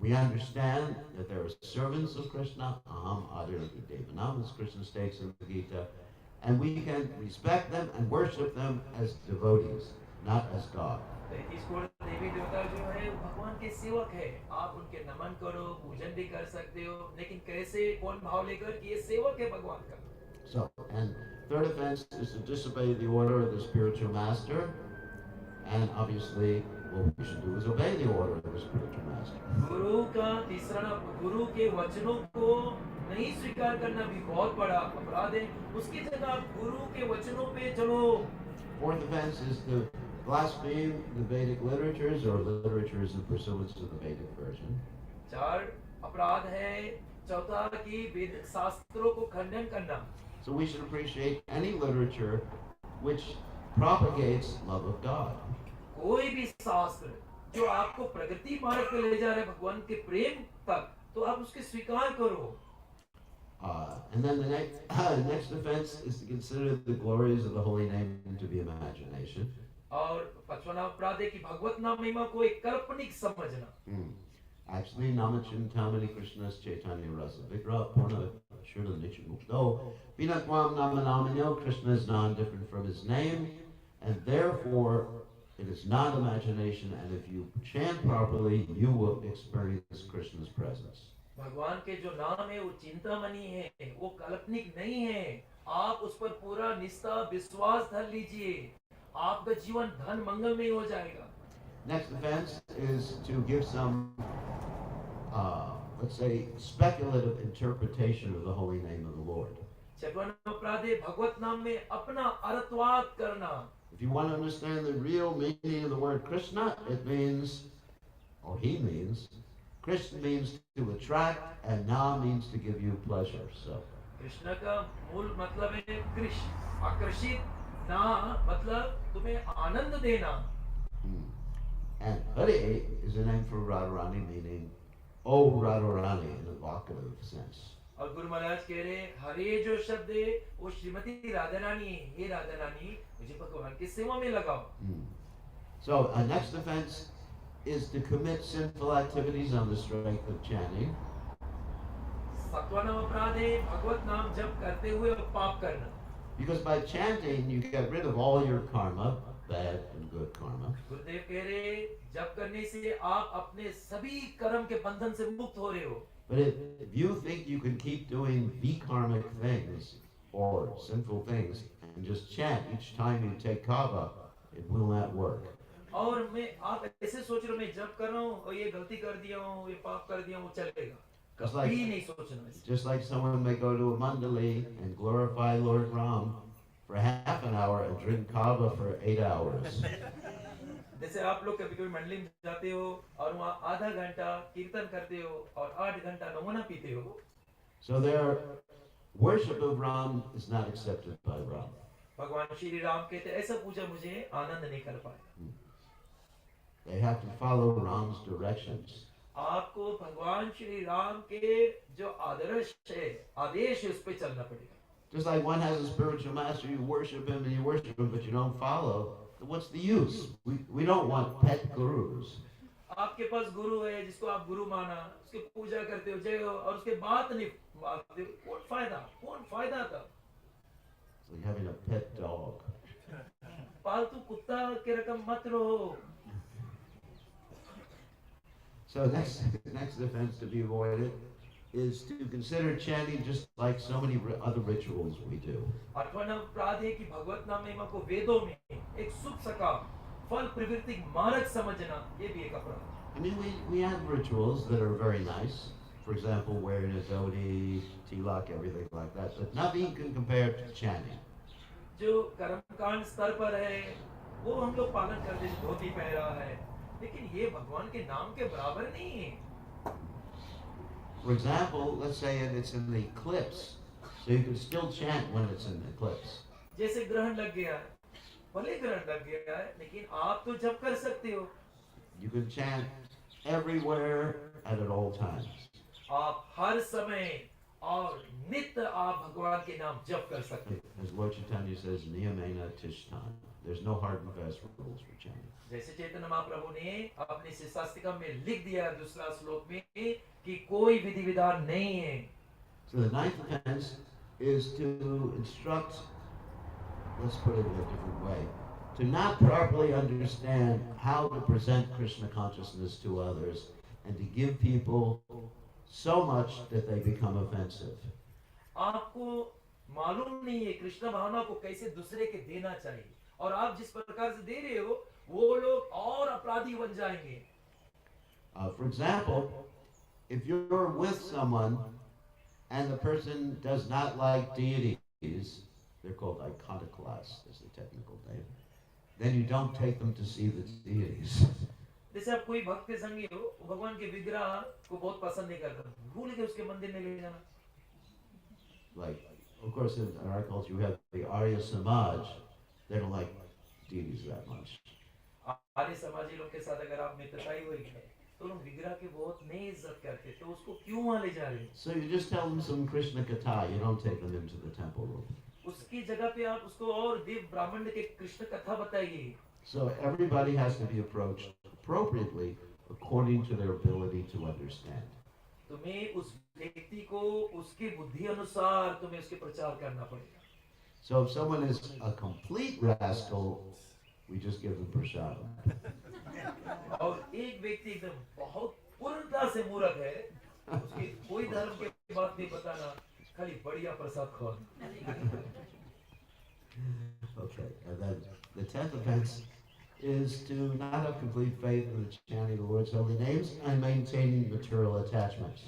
We understand that there are servants of Krishna, aham adirati devanam, as Krishna states in the Gita, and we can respect them and worship them as devotees, not as God. देवी देवता जो है भगवान के सेवक है, आप उनके नमन करो, पूजन भी कर सकते हो, लेकिन कैसे, कौन भाव लेकर कि ये सेवक है भगवान का. So, and third offense is to disobey the order of the spiritual master, and obviously what we should do is obey the order of the spiritual master. गुरु का तीसरा, गुरु के वचनों को नहीं स्वीकार करना भी बहुत बड़ा अपराध है. उसकी जगह आप गुरु के वचनों पे चलो. Fourth offense is to blaspheme the Vedic literatures or literatures in pursuance of the Vedic version. चार अपराध है. चौथा की वेदिक शास्त्रों को खंडन करना. So we should appreciate any literature which propagates love of God. कोई भी शास्त्र जो आपको प्रगति मार्ग पे ले जा रहा है भगवान के प्रेम तक, तो आप उसके स्वीकार करो. And then the next offense is to consider the glories of the holy name to be imagination. और पांचवा अपराध है कि भगवत नाम महिमा को एक काल्पनिक समझना. Actually, Namachintamani Krishna's Chaitanya Rasa Vigra Purna Shurla Nichimukto Vinatwam Namanamanyo. Krishna is non-different from his name, and therefore it is not imagination, and if you chant properly, you will experience Krishna's presence. भगवान के जो नाम है वो चिंतामणि है, वो काल्पनिक नहीं है. आप उस पर पूरा निष्ठा विश्वास धर लीजिए, आपका जीवन धन मंगलमय हो जाएगा. Next offense is to give some, let's say, speculative interpretation of the holy name of the Lord. छठवां अपराध है भगवत नाम में अपना अर्थवाद करना. If you want to understand the real meaning of the word Krishna, it means, or he means, Krishna means to attract, and Na means to give you pleasure. So, Krishna का मूल मतलब है कृष्ण, आकर्षित. ना मतलब तुम्हें आनंद देना. and Hare is a name for Radharani, meaning, oh Radharani, in a vocative sense. और गुरु महाराज कह रहे हरे जो शब्द है वो श्रीमती राधा रानी है. हे राधा रानी, मुझे भगवान की सेवा में लगाओ. So, next offense is to commit sinful activities on the strength of chanting. सातवां अपराध है भगवत नाम जप करते हुए पाप करना. Because by chanting, you get rid of all your karma, bad and good karma. गुरुदेव कह रहे जप करने से आप अपने सभी कर्म के बंधन से मुक्त हो रहे हो. But if you think you can keep doing vikarmic things or sinful things and just chant each time you take kava, it will not work. और मैं आप ऐसे सोच रहे हो मैं जप कर रहा हूँ और ये गलती कर दिया हूँ, ये पाप कर दिया हूँ, चलेगा. कभी नहीं सोचना. Just like someone may go to a mandali and glorify Lord Ram for half an hour and drink kava for 8 hours. जैसे आप लोग कभी कभी मंडली में जाते हो और वहाँ आधा घंटा कीर्तन करते हो और 8 घंटा नमूना पीते हो. So their worship of Ram is not accepted by Ram. भगवान श्री राम कहते ऐसा पूजा मुझे आनंद नहीं कर पाएगा. They have to follow Ram's directions. आपको भगवान श्री राम के जो आदर्श है, आदेश है, उस पे चलना पड़ेगा. Just like one has a spiritual master, you worship him and you worship him, but you don't follow. What's the use? We don't want pet gurus. आपके पास गुरु है जिसको आप गुरु माना, उसकी पूजा करते हो, जय हो, और उसके बात नहीं मानते हो, कौन फायदा था? It's like having a pet dog. पालतू कुत्ता के रकम मत रहो. So next offense to be avoided is to consider chanting just like so many other rituals we do. आठवां अपराध है कि भगवत नाम महिमा को वेदों में एक शुभ सका फल प्रवृत्ति मार्ग समझना, ये भी एक अपराध. I mean, we have rituals that are very nice. For example, wearing a dhoti, tilak, everything like that. But nothing can compare to chanting. जो कर्मकांड स्तर पर है वो हम लोग पालन करते हैं, धोती पहरा है, लेकिन ये भगवान के नाम के बराबर नहीं है। For example, let's say it's in the eclipse, so you can still chant when it's in the eclipse. जैसे ग्रहण लग गया है, भले ग्रहण लग गया है, लेकिन आप तो जप कर सकते हो। You can chant everywhere and at all times. आप हर समय और नित्य आप भगवान के नाम जप कर सकते हो। As Lord Chaitanya says, Niyamena Tishtan. There's no hard and fast rules for chanting. जैसे चैतन्य महाप्रभु ने अपने शिष्टाष्टकम में लिख दिया दूसरा श्लोक में कि कोई विधि विधान नहीं है। So the ninth offense is to instruct, let's put it in a different way, to not properly understand how to present Krishna consciousness to others and to give people so much that they become offensive. आपको मालूम नहीं है कृष्ण भावना को कैसे दूसरे के देना चाहिए, और आप जिस प्रकार से दे रहे हो वो लोग और अपराधी बन जाएंगे। For example, if you're with someone and the person does not like deities, they're called iconoclasts, is the technical name, then you don't take them to see the deities. जैसे आप कोई भक्त के संगी हो, भगवान के विग्रह को बहुत पसंद नहीं करता, भूल के उसके मंदिर में ले जाना। Like, of course, in our culture, we have the Arya Samaj. They don't like deities that much. आर्य समाजी लोग के साथ अगर आप मित्रता ही हुई है, तो लोग विग्रह की बहुत नहीं इज्जत करते, तो उसको क्यों वहां ले जा रहे हैं? So you just tell them some Krishna katha. You don't take them into the temple room. उसकी जगह पे आप उसको और देव ब्राह्मण के कृष्ण कथा बताइए। So everybody has to be approached appropriately according to their ability to understand. तुम्हें उस व्यक्ति को उसकी बुद्धि अनुसार तुम्हें उसके प्रचार करना पड़ेगा। So if someone is a complete rascal, we just give them prashadam. और एक व्यक्ति एकदम बहुत पूर्णता से मूर्ख है, उसके कोई धर्म के बात नहीं बताना, खाली बढ़िया प्रसाद खाओ। Okay, and then the 10th offense is to not have complete faith in the chanting of the Lord's holy names and maintaining material attachments.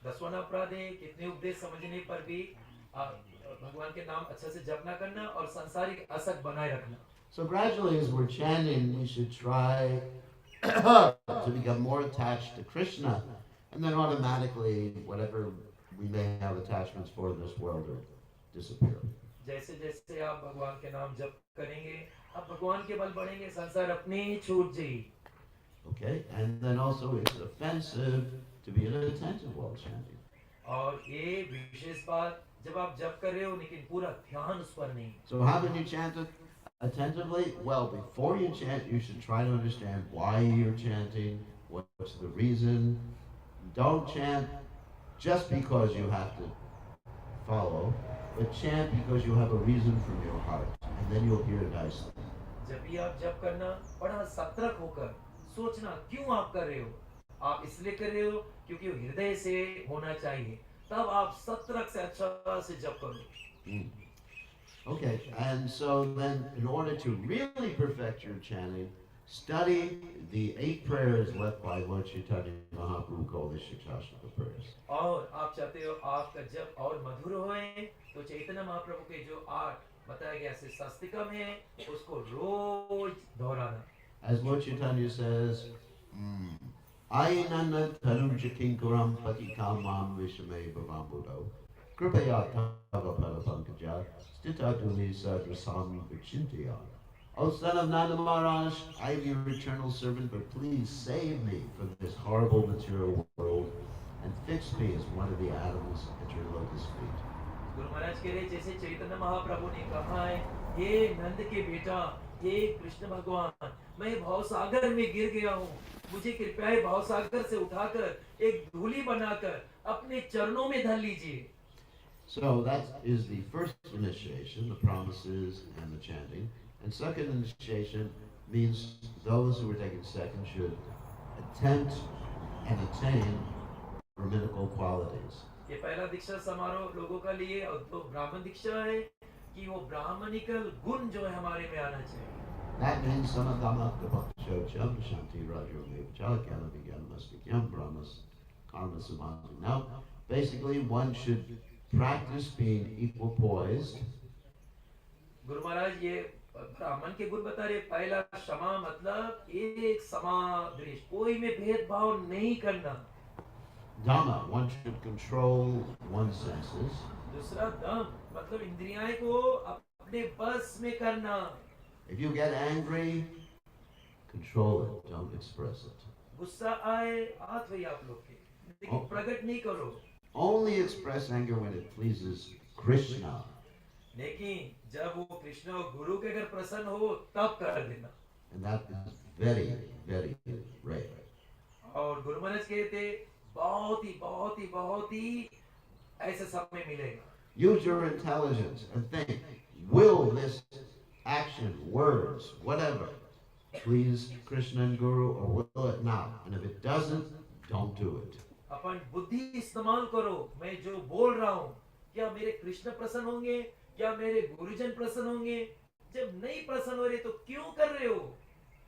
10वां अपराध है कितने उपदेश समझने पर भी भगवान के नाम अच्छे से जप ना करना और सांसारिक आसक्त बनाए रखना। So gradually, as we're chanting, we should try to become more attached to Krishna, and then automatically, whatever we may have attachments for in this world will disappear. जैसे जैसे आप भगवान के नाम जप करेंगे, आप भगवान के बल बढ़ेंगे, संसार अपने ही छूट जाएगी। Okay, and then also it's offensive to be inattentive while chanting. और ये विशेष बात जब आप जप कर रहे हो लेकिन पूरा ध्यान उस पर नहीं। So how can you chant it attentively? Well, before you chant, you should try to understand why you're chanting, what's the reason. Don't chant just because you have to follow, but chant because you have a reason from your heart, and then you'll hear nicely. जब भी आप जप करना, बड़ा सतर्क होकर सोचना क्यों आप कर रहे हो। आप इसलिए कर रहे हो क्योंकि वो हृदय से होना चाहिए, तब आप सतर्क से अच्छा से जप करो। Okay, and so then in order to really perfect your chanting, study the 8 prayers left by Lord Chaitanya Mahaprabhu called the Shikshashtaka prayers. और आप चाहते हो आपका जप और मधुर होए, तो चैतन्य महाप्रभु के जो 8 बताया गया से शास्त्रिकम है, उसको रोज दोहराना। As Lord Chaitanya says, Ainana Tanuja Kinkaram Patikamam Vishame Bhavambudo Kripaya Tava Padapankaja Stitaduni Sadrasam Vichintiya. O son of Nanda Maharaj, I am your eternal servant, but please save me from this horrible material world and fix me as one of the atoms at your lotus feet. Guru Maharaj कह रहे जैसे चैतन्य महाप्रभु ने कहा है, हे नंद के बेटा, हे कृष्ण भगवान, मैं भवसागर में गिर गया हूँ, मुझे कृपया है भवसागर से उठाकर एक धूली बनाकर अपने चरणों में धर लीजिए। So that is the first initiation, the promises and the chanting. And second initiation means those who are taking second should attempt and attain brahminical qualities. ये पहला दीक्षा समारोह लोगों का लिए और तो ब्राह्मण दीक्षा है कि वो ब्राह्मणिकल गुण जो है हमारे में आना चाहिए। That means samadhamma kapakshacham shanti rajo mevchakyana vigyanamastikyam brahmas karma samadhi. Now, basically one should practice being equal poised Guru Maharaj ये ब्राह्मण के गुण बता रहे। पहला क्षमा मतलब एक समान दृष्टि, कोई में भेदभाव नहीं करना। Dhamma, one should control one's senses. दूसरा दम मतलब इंद्रियां को अपने बस में करना। If you get angry, control it, don't express it. गुस्सा आए हाथ वही आप लोग के, लेकिन प्रकट नहीं करो। Only express anger when it pleases Krishna. लेकिन जब वो कृष्ण और गुरु के अगर प्रसन्न हो तब कर देना। And that is very, very rare. और गुरु महाराज कहते बहुत ही ऐसा समय मिलेगा। Use your intelligence and think, will this action, words, whatever, please Krishna and Guru, or will it not? And if it doesn't, don't do it. अपन बुद्धि इस्तेमाल करो। मैं जो बोल रहा हूँ क्या मेरे कृष्ण प्रसन्न होंगे, क्या मेरे गुरुजन प्रसन्न होंगे? जब नहीं प्रसन्न हो रहे तो क्यों कर रहे हो?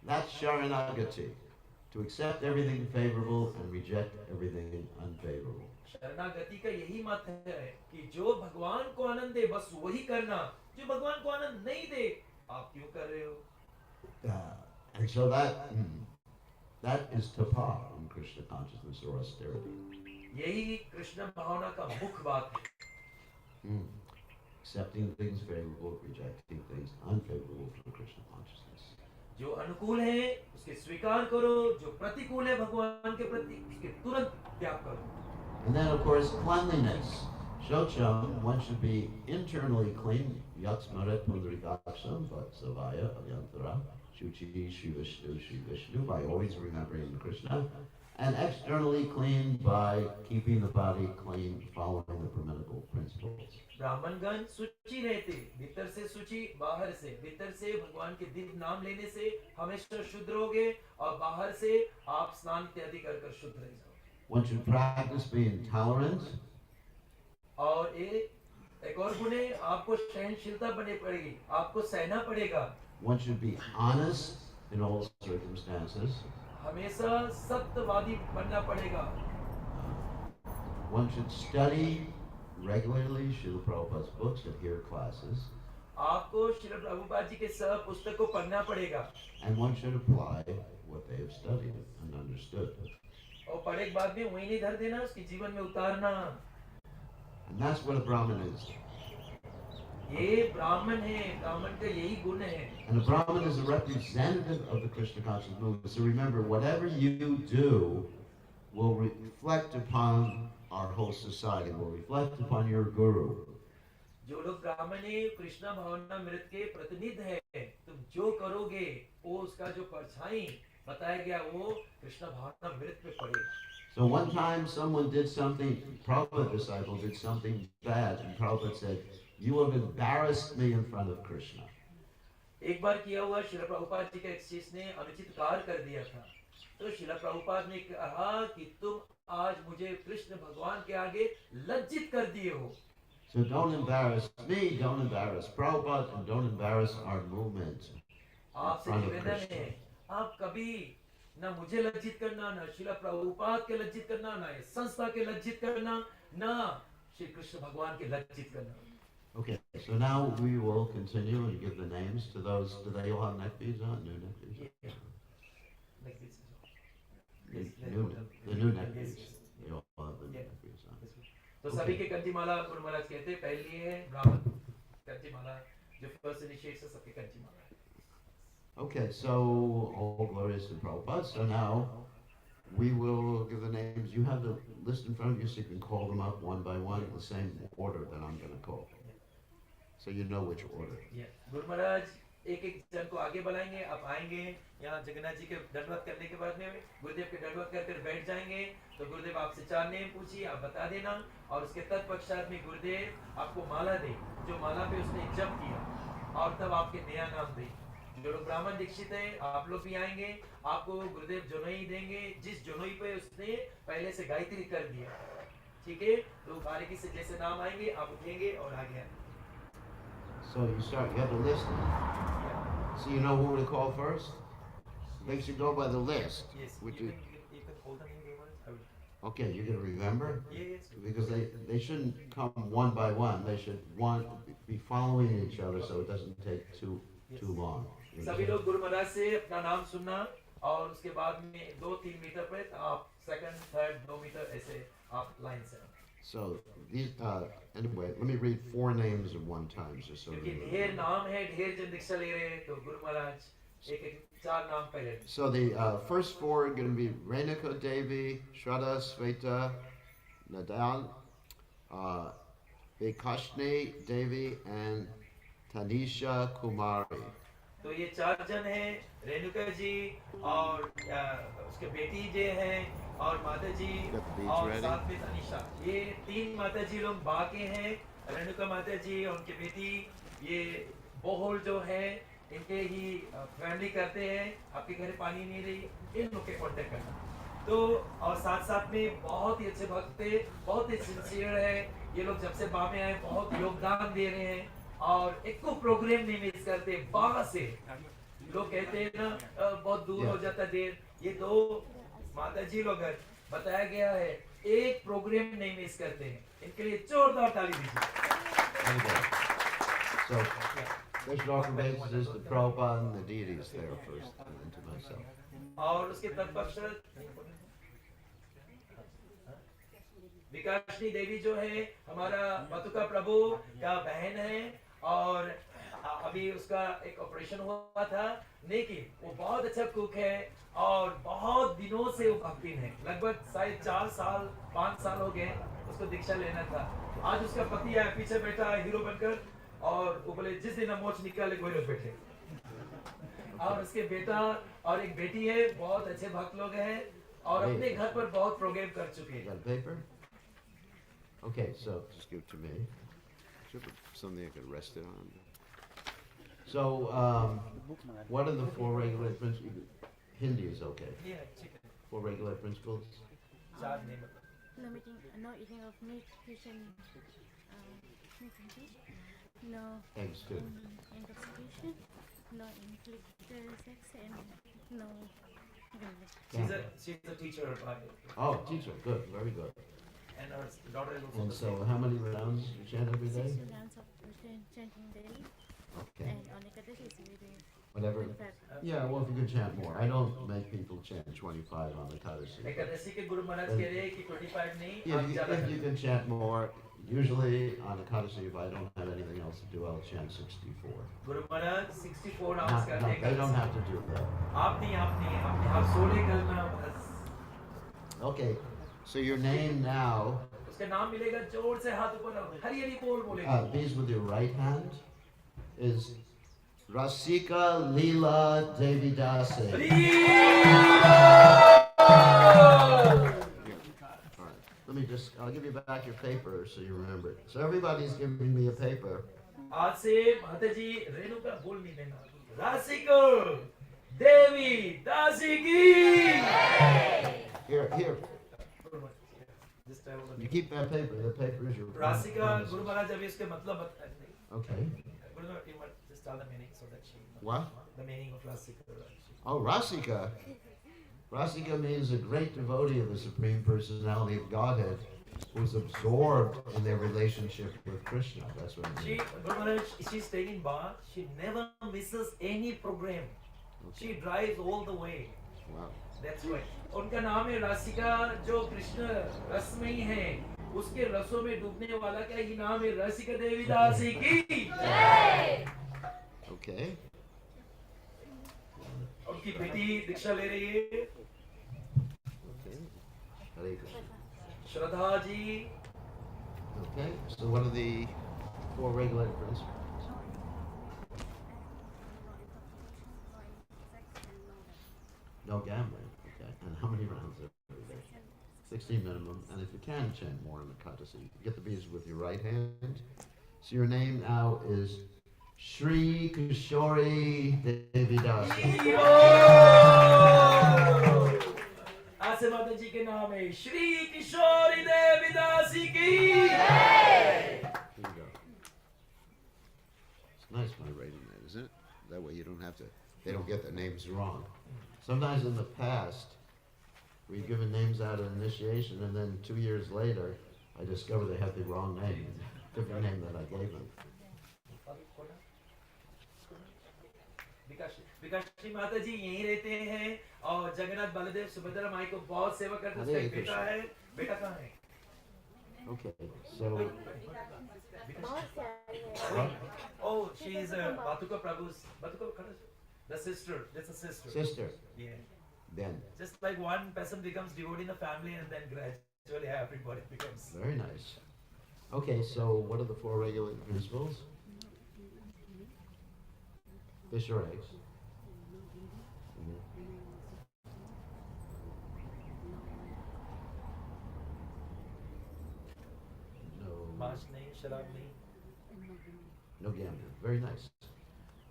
That's Sharanagati, to accept everything favorable and reject everything unfavorable. शरणागति का यही मत है कि जो भगवान को आनंद दे बस वही करना, जो भगवान को आनंद नहीं दे आप क्यों कर रहे हो? And so that is tapa in Krishna consciousness or austerity. यही कृष्ण भावना का मुख्य बात है। Accepting things favorable, rejecting things unfavorable from Krishna consciousness. जो अनुकूल है उसके स्वीकार करो, जो प्रतिकूल है भगवान के प्रति उसके तुरंत त्याग करो। And then of course cleanliness. Shocham, one should be internally clean. Yatsmaret Pundarikaksham, Vatsavaya, Avyantara, Shuchi, Shri Vishnu, by always remembering Krishna. And externally clean by keeping the body clean, following the brahmanical principles. ब्राह्मणगण शुचि रहते, भीतर से शुचि, बाहर से। भीतर से भगवान के दिव्य नाम लेने से हमेशा शुद्ध रहोगे और बाहर से आप स्नान इत्यादि कर कर शुद्ध रह जाओगे। One should practice being tolerant. और एक और गुण है, आपको सहनशीलता बने पड़ेगी, आपको सहना पड़ेगा। One should be honest in all circumstances. हमेशा सत्यवादी बनना पड़ेगा। One should study regularly Srila Prabhupada's books and hear classes. आपको श्रील प्रभुपाद जी के सब पुस्तक को पढ़ना पड़ेगा। And one should apply what they have studied and understood. और पढ़े के बाद में वही नहीं धर देना, उसके जीवन में उतारना। And that's what a Brahmin is. ये ब्राह्मण है, ब्राह्मण का यही गुण है। And a Brahmin is a representative of the Krishna conscious movement. So remember, whatever you do will reflect upon our whole society, will reflect upon your guru. जो लोग ब्राह्मण है कृष्णा भावना मृत के प्रतिनिधि है, तुम जो करोगे वो उसका जो परछाई बताया गया वो कृष्णा भावना मृत पे पड़ेगा। So one time someone did something, Prabhupada disciple did something bad, and Prabhupada said, "You have embarrassed me in front of Krishna." एक बार किया हुआ श्रील प्रभुपाद जी का एक शिष्य ने अनुचित कार्य कर दिया था, तो श्रील प्रभुपाद ने कहा कि तुम आज मुझे कृष्ण भगवान के आगे लज्जित कर दिए हो। So don't embarrass me, don't embarrass Prabhupada, and don't embarrass our movement in आपसे front of निवेदन Krishna. है, आप कभी न मुझे लज्जित करना, न श्रील प्रभुपाद के लज्जित करना, न इस संस्था के लज्जित करना, न श्री कृष्ण भगवान के लज्जित करना। Okay, so now we will continue and give the names to those. Do they all have neck beads on? New neck beads? Yeah. Like this. The new neck beads. They all have the new neck beads on. तो सभी के कंठी माला गुरु महाराज कहते हैं, पहली है ब्राह्मण कंठी माला, जो फर्स्ट इनिशिएट से सबके कंठी माला है। Okay, so all glories to Prabhupada. So now we will give the names. You have the list in front of you, so you can call them up one by one in the same order that I'm going to call. So you know which order. Guru Maharaj एक एक जन को आगे बुलाएंगे, आप आएंगे यहाँ जगन्नाथ जी के दंडवत करने के बाद में गुरुदेव के दंडवत कर बैठ जाएंगे, तो गुरुदेव आपसे 4 नेम पूछिए, आप बता देना, और उसके तत्पश्चात में गुरुदेव आपको माला दे, जो माला पे उसने जप किया, और तब आपके नया नाम दे। जो लोग ब्राह्मण दीक्षित है आप लोग भी आएंगे, आपको गुरुदेव जोनोई देंगे, जिस जोनोई पे उसने पहले से गायत्री कर दिया, ठीक है? तो बारीकी से जैसे नाम आएंगे आप उठेंगे और आगे आएंगे। So you have the list. So you know who to call first? They should go by the list. Yes. Which You is, can call the name, Gurumaharaj. I will. Okay, you're going to remember? Yes. Because they shouldn't come one by one. They should be following each other so it doesn't take too long. You सभी understand? लोग गुरु महाराज से अपना नाम सुनना और उसके बाद में 2-3 मीटर पे आप सेकंड थर्ड 2 मीटर ऐसे आप लाइन से So these anyway, let me read 4 names at one time just so क्योंकि you ढेर remember. नाम है ढेर जन दीक्षा ले रहे हैं तो गुरु महाराज एक एक 4 नाम पहले So the first 4 are going to be Renuka Devi, Shraddha Sveta, Nadal, uh, Vikashni Devi, and Tanisha Kumari. तो ये 4 जन हैं रेणुका जी और उसके बेटी जे हैं और माता जी Got the beads और ready? साथ में तनिषा ये 3 माता जी लोग बाके हैं रेणुका माता जी और उनकी बेटी ये बोहोल जो है इनके ही फैमिली करते हैं आपके घर पानी नहीं रही इन लोग के कांटेक्ट करना तो और साथ साथ में बहुत ही अच्छे भक्त थे बहुत ही सिंसियर है ये लोग जब से बा में आए बहुत योगदान दे रहे हैं और एक को प्रोग्राम नहीं मिस करते बाहर से लोग कहते हैं ना बहुत दूर हो जाता देर ये 2 माता जी लोग बताया गया है एक प्रोग्राम नहीं मिस करते हैं इनके लिए जोरदार ताली दीजिए So special offerings is the Prabhupada and the deities there first, and then to myself. और उसके तत्पश्चात विकासनी देवी जो है हमारा बतुका प्रभु का बहन है और अभी उसका एक ऑपरेशन हुआ था लेकिन वो बहुत अच्छा कुक है और बहुत दिनों से वो भक्तिन है लगभग शायद 4 साल 5 साल हो गए उसको दीक्षा लेना था आज उसका पति है पीछे बैठा हीरो बनकर और वो बोले जिस दिन हम मोच निकाले वही लोग बैठे और उसके बेटा और एक बेटी है बहुत अच्छे भक्त लोग हैं और अपने घर पर बहुत प्रोग्राम कर चुके You हैं got a paper? Okay, so just give it to me. Should have something I could rest it on. So, what are the 4 regular principles? Hindi is okay. ये चिकन 4 regular principles. 4 नहीं मतलब No eating, no eating of meat, fish, and meat and fish. No Eggs too. intoxication. No inflicted sex, and no gambling. she's a teacher by Oh, teacher, good, very good. and her daughter is also And the so, same. how many rounds you chant every day? 6 rounds of chanting daily, Okay, and on Ekadashi we do whatever. 25. Yeah, well, if you can chant more. I don't make people chant 25 on the Kadasi. Ekadashi के गुरु महाराज कह रहे हैं कि 25 नहीं Yeah, आप ज्यादा if you can chant more, usually on the Kadasi, if I don't have anything else to do, I'll chant 64. Guru Maharaj 64 hours Not, करते they don't हैं have to do that. आप नहीं आप 16 करना बस Okay, so your name now, उसका नाम मिलेगा जोर से हाथ ऊपर हरी हरी बोल बोलेगा these with your right hand, is Rasika Leela Devi Dasi. Alright, let me just, I'll give you back your paper so you remember it. So everybody's giving me a paper. आज से माता जी रेणुका बोल नहीं देना राशिको देवी दासी की Here, Just tell them. you keep that paper. The paper is your Rashika promises. Guru Maharaj अभी इसके मतलब बता नहीं Okay. Guru Maharaj you must just tell the meaning so that she What? the meaning of Rasika Oh, Rasika. Rasika means a great devotee of the Supreme Personality of Godhead who's absorbed in their relationship with Krishna. That's what it She, means. Guru Maharaj, she's staying in Bar. She never misses any program. She drives all the way. Wow. That's why. उनका नाम है राशिका जो कृष्ण रसमयी है उसके रसों में डूबने वाला क्या ही नाम है रसिका देवी दासी की Okay. उनकी बेटी दीक्षा ले रही है Okay. Hare Krishna. Shraddha ji Okay. So what are the 4 regulated principles? No gambling. Okay. And how many rounds every day? 16 minimum. And if you can chant more in the kata, so you can get the beads with your right hand. So your name now is Shri Kishori Devi Dasi. आसे माता जी के नाम है श्री किशोरी देवी दासी की Here you go. It's nice my writing that, isn't it? That way you don't have to, they don't get the names wrong. Sometimes in the past, we've given names out at initiation, and then 2 years later, I discovered they had the wrong name, different name that I gave them. विकाशी माता जी यहीं रहते हैं और जगन्नाथ बलदेव सुभद्रा माई को बहुत सेवा करते हैं। उसका एक बेटा है। बेटा कहाँ है? Okay, so Oh, she is Batuka Prabhu's the sister. That's a sister. sister, Yeah. then, Just like one person becomes devotee in the family, and then gradually everybody becomes. very nice. Okay, so what are the 4 regulating principles? Fish or eggs? Mhm. Mash nahi, sharab nahi. No gambling. Very nice.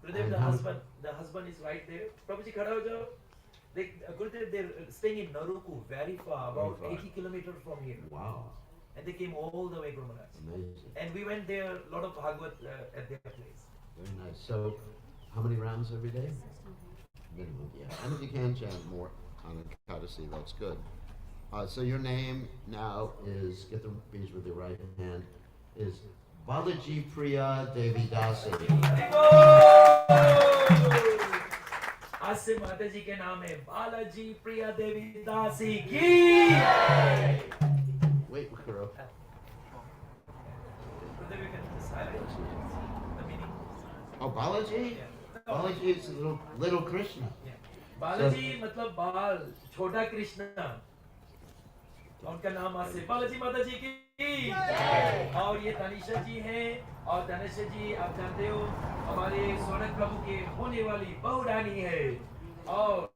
Gurudev, And the how- husband is right there. Prabhuji, khada ho jao. Gurudev, they're staying in Naruku, very far, about Very far. 80 kilometers from here. Wow, And they came all the way, Guru Maharaj. amazing. And we went there, a lot of Bhagavad at their place. Very nice. So, how many rounds every day? Minimum, yeah. And if you can chant more on Ekadasi, that's good. So your name now is, get the beads with your right hand, is Balaji Priya Devi Dasi. आज से माता जी के नाम है बालाजी प्रिया देवी दासी की। Wait, girl. Gurudev, you can just highlight the meaning. Oh, Balaji? Yeah. Balaji is little Krishna. Yeah. Balaji मतलब बाल, छोटा कृष्णा। उनका नाम आज से बालाजी माता जी की। और ये तनिषा जी हैं, और तनिषा जी आप जानते हो हमारे सोनक प्रभु के होने वाली बहु रानी है। और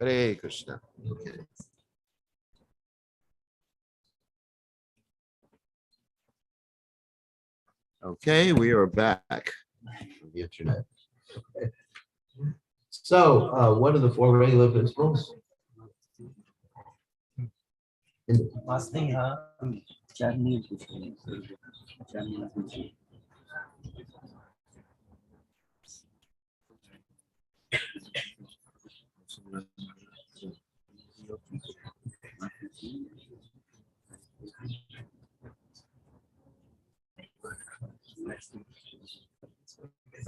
Hare Krishna. Okay. Okay, we are back on the internet. So, what are the four regular principles? Fasting, huh?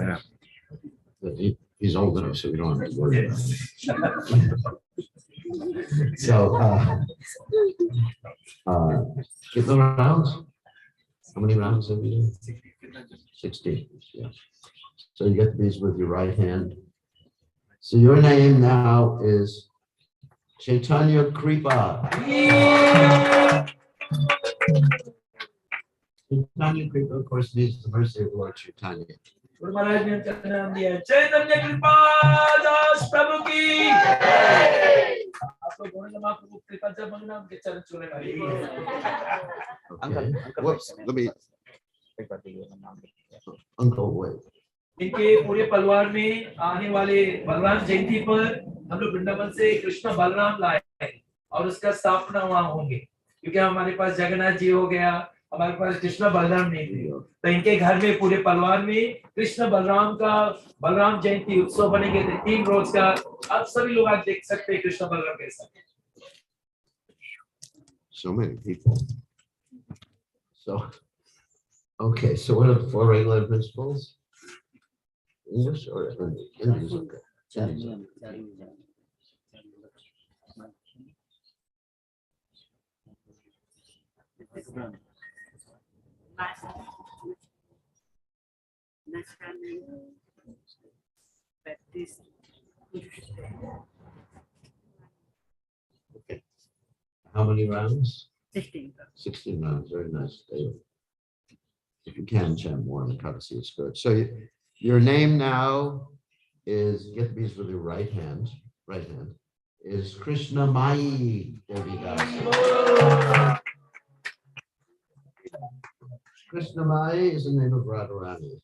Yeah. He's old enough, so we don't have to worry about it. So, get the rounds. How many rounds have you done? 16. Yeah. So you get these with your right hand. So your name now is Chaitanya Kripa. Chaitanya Kripa, of course, means the mercy of Lord Chaitanya. Guru Maharaj ने उनका नाम दिया है चैतन्य कृपा दास प्रभु की। आपको गोविंद महाप्रभु कृपा जब मंगना उनके चरण छूने वाली। Okay. Whoops, let me. Uncle, wait. इनके पूरे परिवार में आने वाले बलराम जयंती पर हम लोग वृंदावन से कृष्ण बलराम लाए और उसका स्थापना वहाँ होंगे, क्योंकि हमारे पास जगन्नाथ जी हो गया, हमारे पास कृष्ण बलराम नहीं थे, तो इनके घर में पूरे परिवार में कृष्ण बलराम का बलराम जयंती उत्सव बनेंगे 3 रोज का। आप सभी लोग आज देख सकते हैं कृष्ण बलराम के साथ। So many people. So, okay, so what are the four regular principles? English or Hindi? English, okay. English, okay. Okay. How many rounds? 16. 16 rounds, very nice. If you can chant more in the courtesy, it's good. So your name now is, get these with your right hand, is Krishna Mai Devi Das. Krishna Mai is the name of Radharani.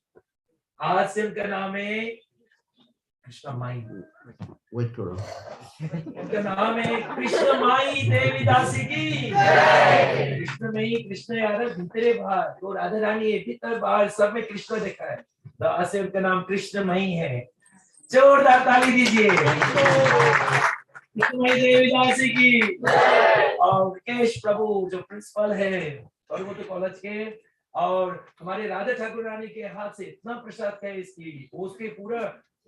आज से उनका नाम है कृष्ण माई। Wait, Guru. उनका नाम है कृष्ण माई देवी दासी की। कृष्ण मई, कृष्ण यार भीतरे बाहर, तो राधा रानी है भीतर बाहर सब में कृष्ण देखा है, तो आज से उनका नाम कृष्ण मई है। जोरदार ताली दीजिए कृष्ण मई देवी दासी की। और विकेश प्रभु जो प्रिंसिपल है परवत कॉलेज के, और हमारे राधा ठाकुर रानी के हाथ से इतना प्रसाद है इसकी, उसके पूरा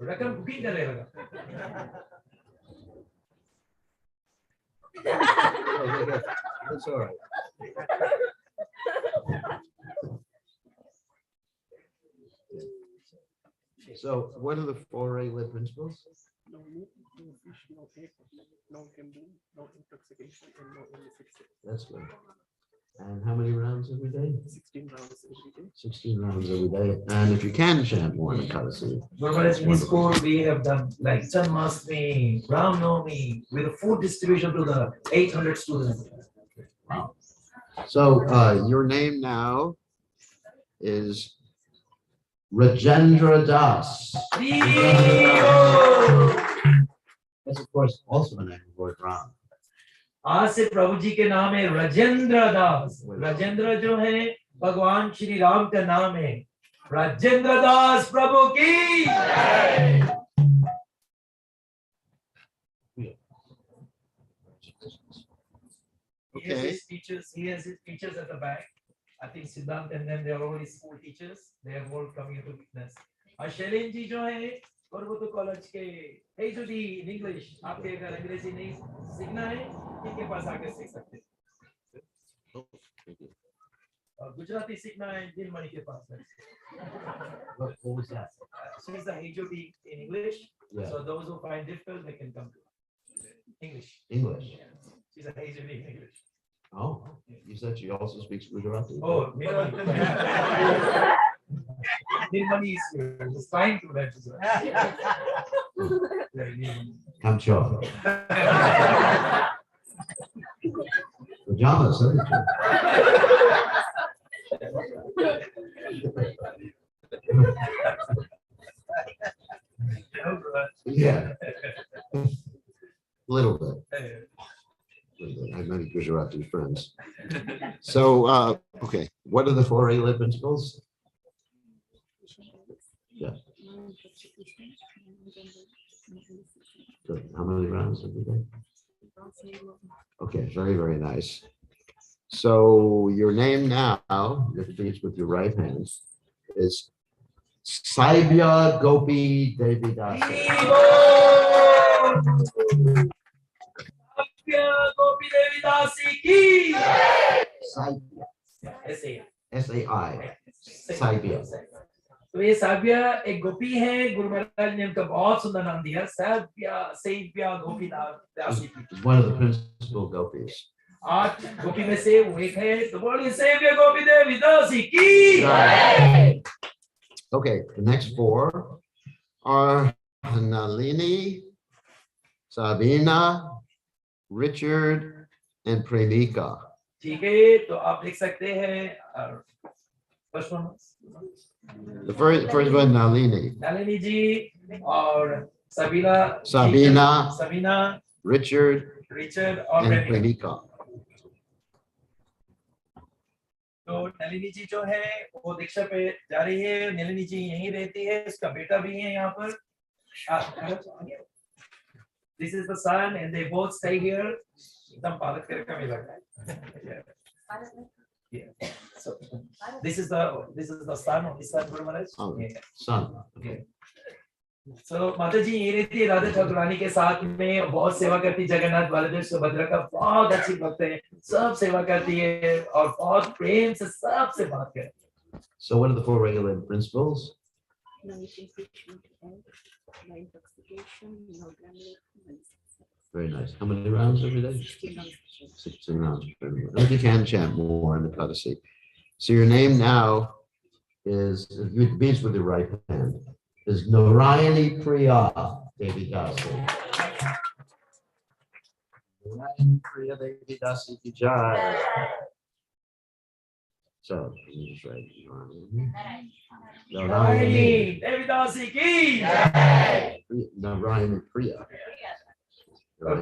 रकम बुकिंग करने लगा। That's all right. So what are the four regular principles? No meat, no fish, no egg, no gambling, no intoxication, and no illicit sex. That's good. And how many rounds every day? 16 rounds every day. 16 rounds every day. And if you can chant more in the courtesy. In school, we have done like Janmashtami, Ram Navami, with food distribution to the 800 students. Wow. So your name now is Rajendra Das. That's of course also the name of Lord Ram. आज से प्रभु जी के नाम है राजेंद्र दास। राजेंद्र जो है भगवान श्री राम का नाम है। राजेंद्र दास प्रभु की। He has his teachers at the back. I think Siddhant and them, they are already school teachers. They are all coming into witness. और शैलेन जी जो है पर्वतो कॉलेज के, hey Judy in English, आपके अगर अंग्रेजी नहीं सीखना है, इनके पास आकर सीख सकते हैं। और गुजराती सीखना है, दिलमणि के पास है। What was that? She's the hey Judy in English. Yeah. So those who find difficult, they can come to English. English. Yeah. She's a hey Judy in English. Oh, you said she also speaks Gujarati. Oh, Nilmani is here. He's trying to let us. I'm sure. Pajamas, isn't it? Yeah. Little bit. I have many Gujarati friends. So, okay, what are the four regular principles? Yeah. Good. How many rounds every day? Okay, very, very nice. So your name now, if you with your right hand, is Saibya Gopi Devi Dasi. Gopi Devi Dasi ki. Saibya. ऐसे S-A-I. Saibya. तो ये साबिया एक गोपी है गुरु महाराज ने उनका बहुत सुंदर नाम दिया साबिया सेव्या गोपी दासी It's one of the principal gopis. 8 गोपी में से वो एक है तो बोलिए सेव्या गोपी देवी दासी की. Okay, the next four are Nalini, Sabina, Richard, and Premika. ठीक है तो आप देख सकते हैं first one. The first one, Nalini. Nalini जी और सबीना Sabina, Richard, और and प्रेमिका. Premika. तो नलिनी जी जो है वो दीक्षा पे जा रही है. नलिनी जी यहीं रहती है. उसका बेटा भी है यहाँ पर. This is the son and they both stay here. एकदम पालक करके मिला है. Yeah. So this is the son of his son Guru Maharaj. Oh, Yeah. son. Okay. So माता जी ये रहती है राधा ठाकुरानी के साथ में बहुत सेवा करती. जगन्नाथ बलदेव सुभद्रा का बहुत अच्छी भक्त है. सब सेवा करती है और बहुत प्रेम से सबसे बात करती है. So what are the four regular principles? No impeachment, no intoxication, no gambling, no Very nice. How many rounds every day? 16 rounds. 16 rounds. And if you can chant more in the Kadasi. So your name now is, it beats with your right hand, is Narayani Priya Devi Dasi. Narayani Priya Devi Dasi ki jai. So, let me just write Narayani Devi Dasi ki. Narayani Priya.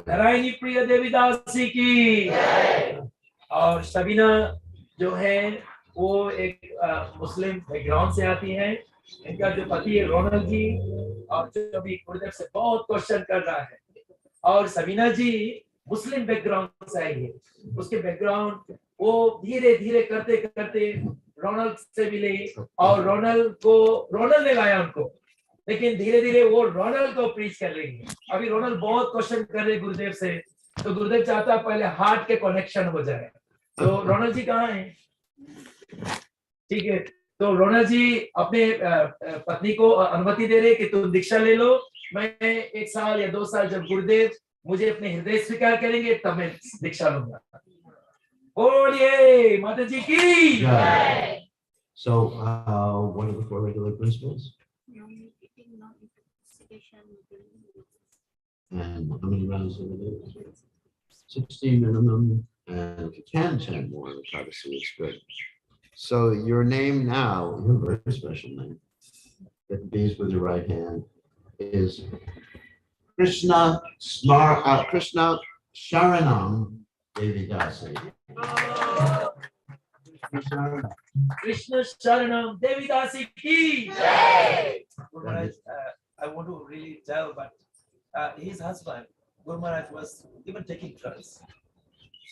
Narayani प्रिय देवीदासी की. और सबीना जो है वो एक मुस्लिम background से आती हैं. इनका जो पति है रोनल जी और जो भी गुरुदेव से बहुत क्वेश्चन कर रहा है. और सबीना जी मुस्लिम बैकग्राउंड से आई है. उसके बैकग्राउंड वो धीरे धीरे करते करते रोनल से मिले और रोनल ने लाया उनको. लेकिन धीरे धीरे वो रोनल को प्रीच कर रही है. अभी रोनल बहुत क्वेश्चन कर रहे गुरुदेव से. तो गुरुदेव चाहता है पहले हार्ट के कनेक्शन हो जाए. तो रोनल जी कहाँ हैं? ठीक है. तो रोनल जी अपने पत्नी को अनुमति दे रहे कि तुम दीक्षा ले लो. मैं 1 साल या 2 साल जब गुरुदेव मुझे अपने हृदय स्वीकार करेंगे तब मैं दीक्षा लूंगा. बोलिए माता जी की. So, what are the four regular principles? No eating, no intoxication, no gambling. And how many rounds every day? 16 minimum. And if you can chant more in the Kadasi, it's good. So your name now, your very special name, that begins with your right hand, is Krishna Sharanam Devi Dasi. Krishna Sharanam Devi Dasi ki. Guru Maharaj, I want to really tell, but his husband, Guru Maharaj, was even taking drugs.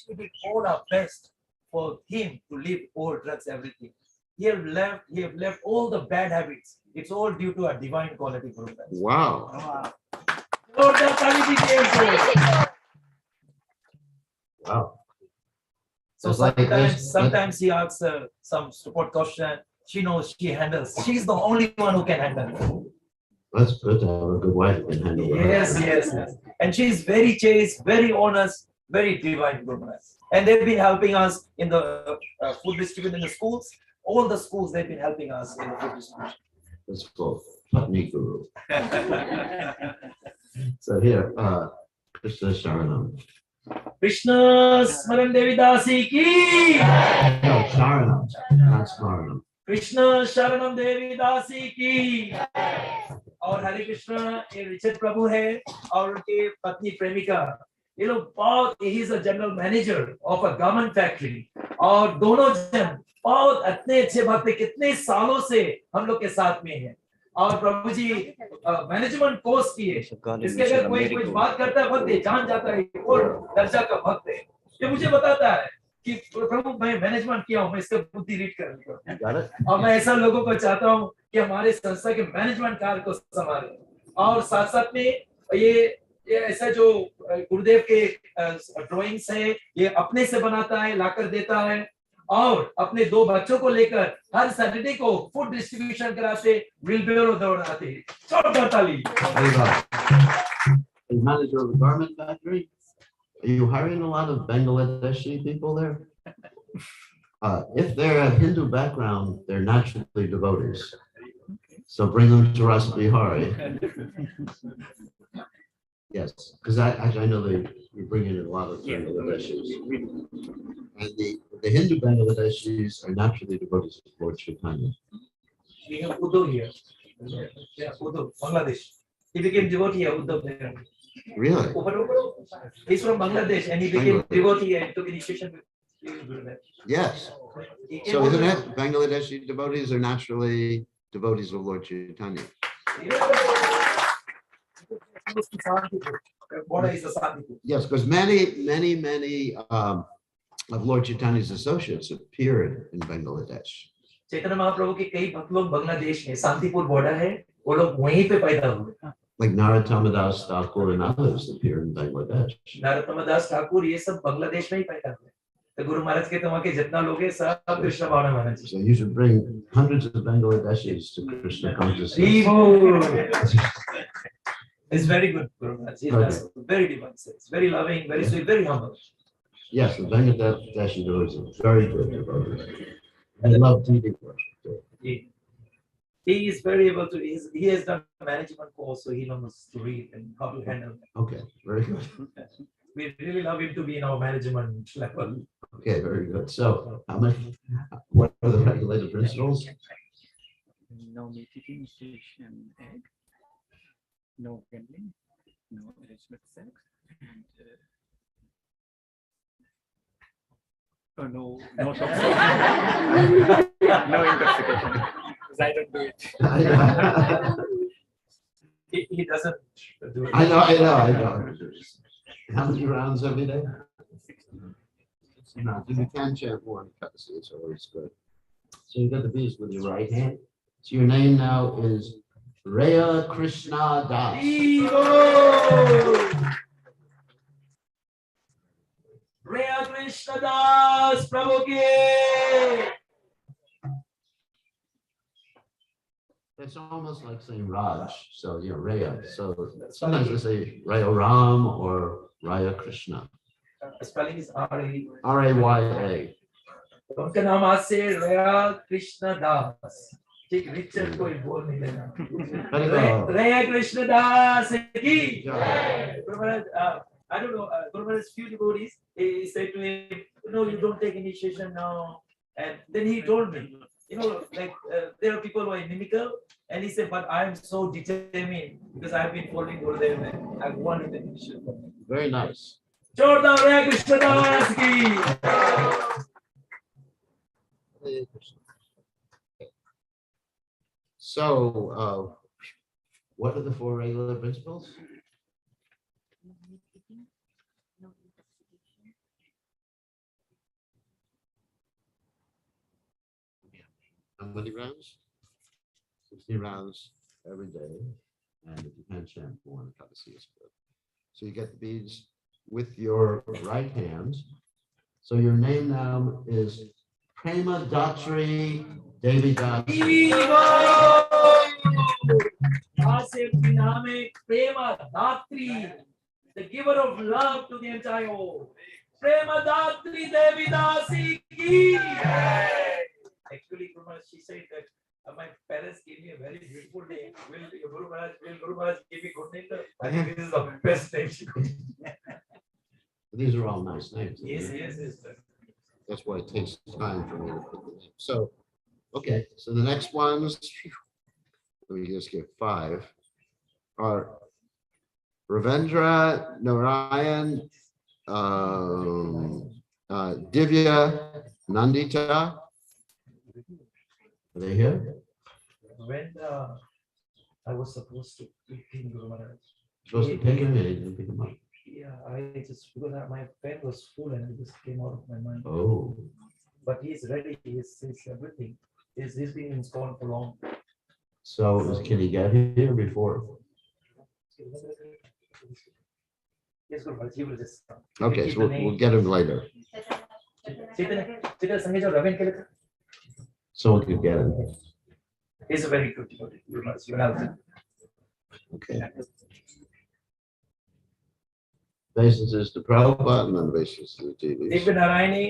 We did all our best for him to leave all drugs, everything. He have left all the bad habits. It's all due to a divine quality, Guru Maharaj. Wow. Lord, the quality is Wow. So It's like sometimes he asks some support question. She knows she handles. She's the only one who can handle. That's good to have a good wife who can handle that. Yes. And she's very chaste, very honest, very divine, Guru Maharaj. And they've been helping us in the food distribution in the schools. all the schools they've been helping us in the food distribution. It's called Patni Guru. So here, Krishna Sharanam. Krishna Smaran Devi Dasi ki. No, Sharanam, not Smaranam. Krishna Sharanam Devi Dasi ki. और हरे कृष्णा ये Richard प्रभु है और उनके पत्नी प्रेमिका ये लोग बहुत he is a general manager of a garment factory और दोनों जन बहुत इतने अच्छे भक्त हैं, कितने सालों से हम लोग के साथ में हैं और प्रभु जी मैनेजमेंट कोर्स किए इसके अगर कोई कुछ बात करता है भक्त जान जाता है और दर्जा का भक्त है ये मुझे बताता है कि प्रभु मैं मैनेजमेंट किया हूँ मैं इसका बुद्धि रीड कर और मैं ऐसा लोगों को चाहता हूँ कि हमारे संस्था के मैनेजमेंट कार्य को संभाले और साथ साथ में ये ऐसा जो गुरुदेव के ड्राइंग्स है ये अपने से बनाता है लाकर देता है और अपने 2 बच्चों को लेकर हर सैटरडे को फूड डिस्ट्रीब्यूशन कराते व्हीलबेरो दौड़ाते छोटा ताली Manager of the garment factory. Are you hiring a lot of Bangladeshi people there? If they're a Hindu background, they're naturally devotees. So bring them to Ras Bihari. Yes, because I know you bring in a lot of Bangladeshis. And the Hindu Bangladeshis are naturally devotees of Lord Chaitanya. We have Uddhav here. Yeah, Uddhav, Bangladesh. He became devotee here, Uddhav there. Really? He's from Bangladesh and he became devotee and took initiation with Gurudev. Yes. So isn't it Bangladeshi devotees are naturally devotees of Lord Chaitanya? Yes, because many of Lord Chaitanya's associates appeared in Bangladesh. Chaitanya Mahaprabhu के कई भक्त लोग बांग्लादेश में Shantipur border है वो लोग वहीं पे पैदा हुए Like Narottama Das Thakur and others appear in Bangladesh. Narottam दास ठाकुर ये सब बांग्लादेश में ही पैदा हुए तो गुरु महाराज के वहाँ के जितना लोग हैं सब कृष्ण भावना महाराज So you should bring hundreds of Bangladeshis to Krishna consciousness. It's very good, Guru Maharaj. He does very divine sense, very loving, very sweet, very humble. Yes, the Bangladeshi devotees are very good devotees. I love TV worship. He is very able to. He has done management course, so he knows to read and how to handle. Okay, very good. We really love him to be in our management level. Okay, very good. So, what are the regulated principles? No meat eating, fish and egg. No gambling. No arrangement sex. And no toxic. No intoxication. Because I don't do it. He doesn't do it. I know. How many rounds every day? 16 rounds. You can chant one because it's always good. So you got the bees with your right hand. So your name now is Bir Krishna Das. Bir Krishna Das Prabhu ki. It's almost like saying Raj. So Raya. So sometimes they say Raya Ram or Raya Krishna. Spelling is R-A. R-A-Y-A. उनका नाम आज से रया कृष्ण दास ठीक Richard कोई बोल नहीं लेना रया कृष्ण दास की Guru Maharaj, I don't know Guru Maharaj's few devotees he said to him no you don't take initiation now and then he told me like there are people who are inimical and he said but I am so determined because I have been following Gurudev and I wanted the initiation. Very nice. जोरदार रया कृष्ण दास की. So, what are the 4 regular principles? No meat eating, no intoxication. How many rounds? 60 rounds every day. And if you can chant one, Ekadasi is good. So you get the beads with your right hand. So your name now is Prema Datri Devi Das. Prema Datri, the giver of love to the entire world. Prema Datri Devi Dasi ki. actually Guru Maharaj, she said that my parents gave me a very beautiful name. Will Guru Maharaj give me good name? I think this is the best name she could. These are all nice names. Yes, yes, yes. Sir. That's why it takes time for me to put the name. So, okay, so the next ones, let me just get 5, are Ravindra, Narayan, Divya, Nandita. Are they here? When I was supposed to pick him, Guru Maharaj. Supposed to pick him, and he didn't pick him up. Yeah, I just because my pen was full and it just came out of my mind. Oh, But he's ready. He's everything. He's been installed for long. so can he get here before? Yes, Guru Maharaj, he will just. Okay, so we'll get him later. Chitra संगे जो रविन के लिए Someone could get him. He's a very good Guru Maharaj. You have to. Okay. Obeisances to Prabhupada and then obeisances to the deities. Divya Narayani.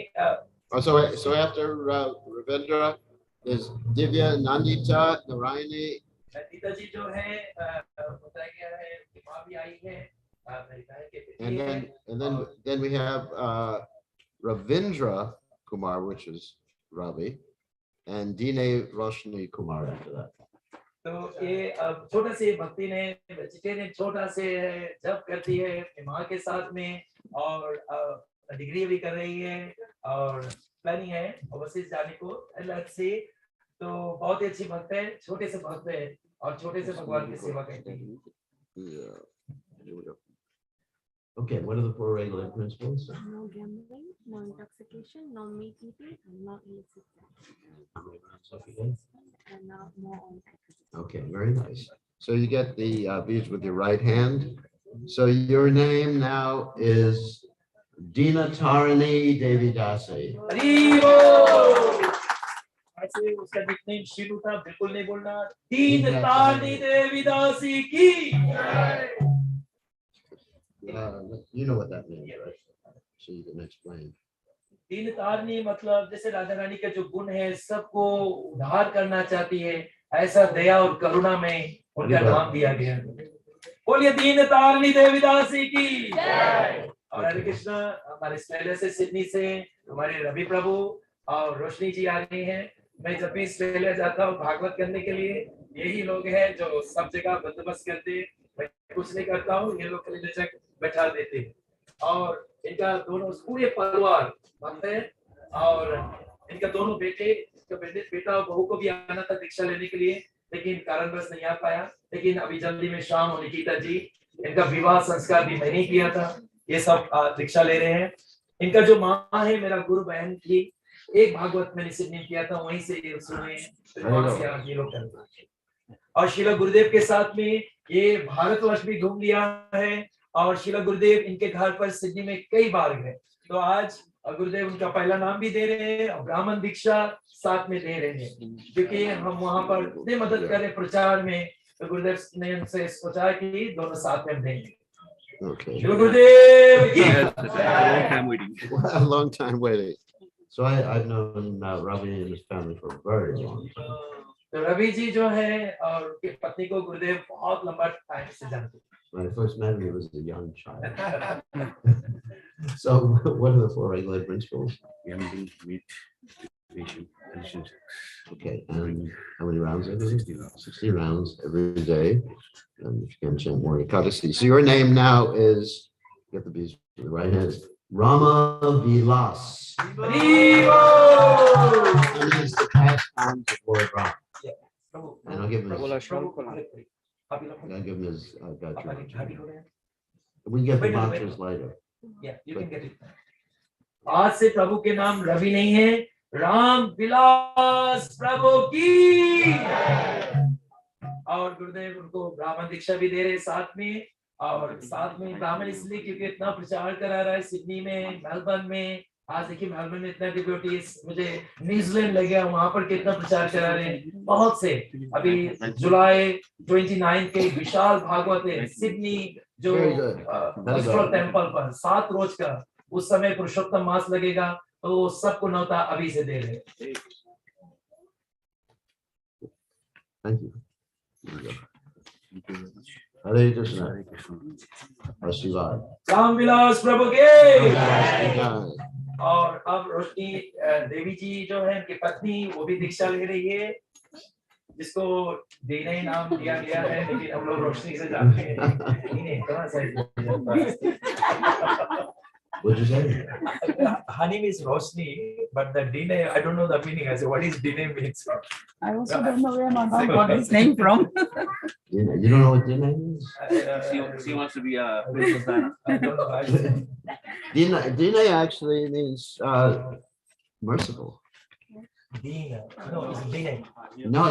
So after Ravindra is Divya, Nandita, Narayani, Nandita जी जो है बताया गया है कि माँ भी आई है मेरी बहन के बेटे हैं and then we have Ravindra Kumar, which is Ravi, and Dine Roshni Kumar after that. तो ये छोटा से भक्ति ने बच्चे ने छोटा से जप करती है अपनी माँ के साथ में और डिग्री भी कर रही है और प्लानिंग है ओवरसीज जाने को अलग से तो बहुत ही अच्छी भक्त है छोटे से भक्त है और छोटे से भगवान की सेवा करती है Yeah. Here we go. Okay, what are the 4 regular principles? No gambling, no intoxication, no meat eating, and no illicit sex. And not more on activity. Okay, very nice. So you get the beads with your right hand. So your name now is Dina Tarini Devi Dasi. ऐसे उसका nickname शीलू था बिल्कुल नहीं बोलना दीन तारनी देवी दासी की You know what that means, right? So you can explain. दीन तारनी मतलब जैसे राधा रानी का जो गुण है सबको उद्धार करना चाहती है ऐसा दया और करुणा में उनका नाम दिया गया बोलिए दीन तारनी देवी दासी की और हरे कृष्णा हमारे स्टेला से सिडनी से हमारे रवि प्रभु और रोशनी जी आ रही हैं मैं जब भी स्टेला जाता हूँ भागवत करने के लिए यही लोग हैं जो सब जगह बंदोबस्त करते मैं कुछ नहीं करता हूँ ये लोग बैठा देते और इनका दोनों पूरे परिवार भक्त हैं और इनका दोनों बेटा और बहू को भी आना था दीक्षा लेने के लिए लेकिन कारणवश नहीं आ पाया लेकिन अभी जल्दी में शाम और निकिता जी इनका विवाह संस्कार भी मैंने किया था ये सब दीक्षा ले रहे हैं इनका जो माँ है मेरा गुरु बहन थी एक भागवत मैंने सिडनी किया था वहीं से ये सुने ये लोग और शिला गुरुदेव के साथ में ये भारतवर्ष भी घूम लिया है और शिला गुरुदेव इनके घर पर सिडनी में कई बार गए तो आज गुरुदेव उनका पहला नाम भी दे रहे हैं और ब्राह्मण दीक्षा साथ में दे रहे हैं क्योंकि हम वहां पर इतने मदद करें प्रचार में तो गुरुदेव ने उनसे सोचा कि दोनों साथ में देंगे Okay. Gurudev A long time waiting. So I've known Ravi and his family for a very long time. तो रवि जी जो है और उनकी पत्नी को गुरुदेव बहुत लंबा टाइम से जानते When I first met him, he was a young child. So what are the 4 regular principles? Gambling, meat, eating, and Okay, and how many rounds are there? 60 rounds every day. And if you can chant more Ekadasi. So your name now is, get the bees with the right hand, Rama Vilas. That means the pastimes of Lord Rama. And I'll give him his Gayatri. We can get the mantras later. Yeah, you can get it. आज से प्रभु के नाम रवि नहीं है राम विलास प्रभु की और गुरुदेव उनको ब्राह्मण दीक्षा भी दे रहे साथ में और साथ में ब्राह्मण इसलिए क्योंकि इतना प्रचार करा रहा है सिडनी में मेलबर्न में आज देखिए मेलबर्न में इतना डिवोटीज मुझे न्यूजीलैंड लग गया वहां पर कितना प्रचार करा रहे हैं बहुत से अभी जुलाई 29 के विशाल भागवत है सिडनी जो टेम्पल पर 7 रोज का उस समय पुरुषोत्तम मास लगेगा तो सबको नौता अभी से दे रहे Thank you. Here we go. Thank you very much. Hare Krishna. Hare Krishna. Aशिवाद। Ramvilas प्रभु के। जय। और अब रोशनी देवी जी जो है उनकी पत्नी वो भी दीक्षा ले रही है, जिसको दीने नाम दिया गया है, लेकिन हम लोग रोशनी से जानते हैं दीने कहाँ से What'd you say? her name is Roshni, but the Dine, I don't know the meaning. I said, what is Dine means? I also don't know where my mom got his name from. You don't know what Dina is? She wants to be a princess Diana. I don't know. I said, Dina actually means merciful. Dine. No, it's Dine. No,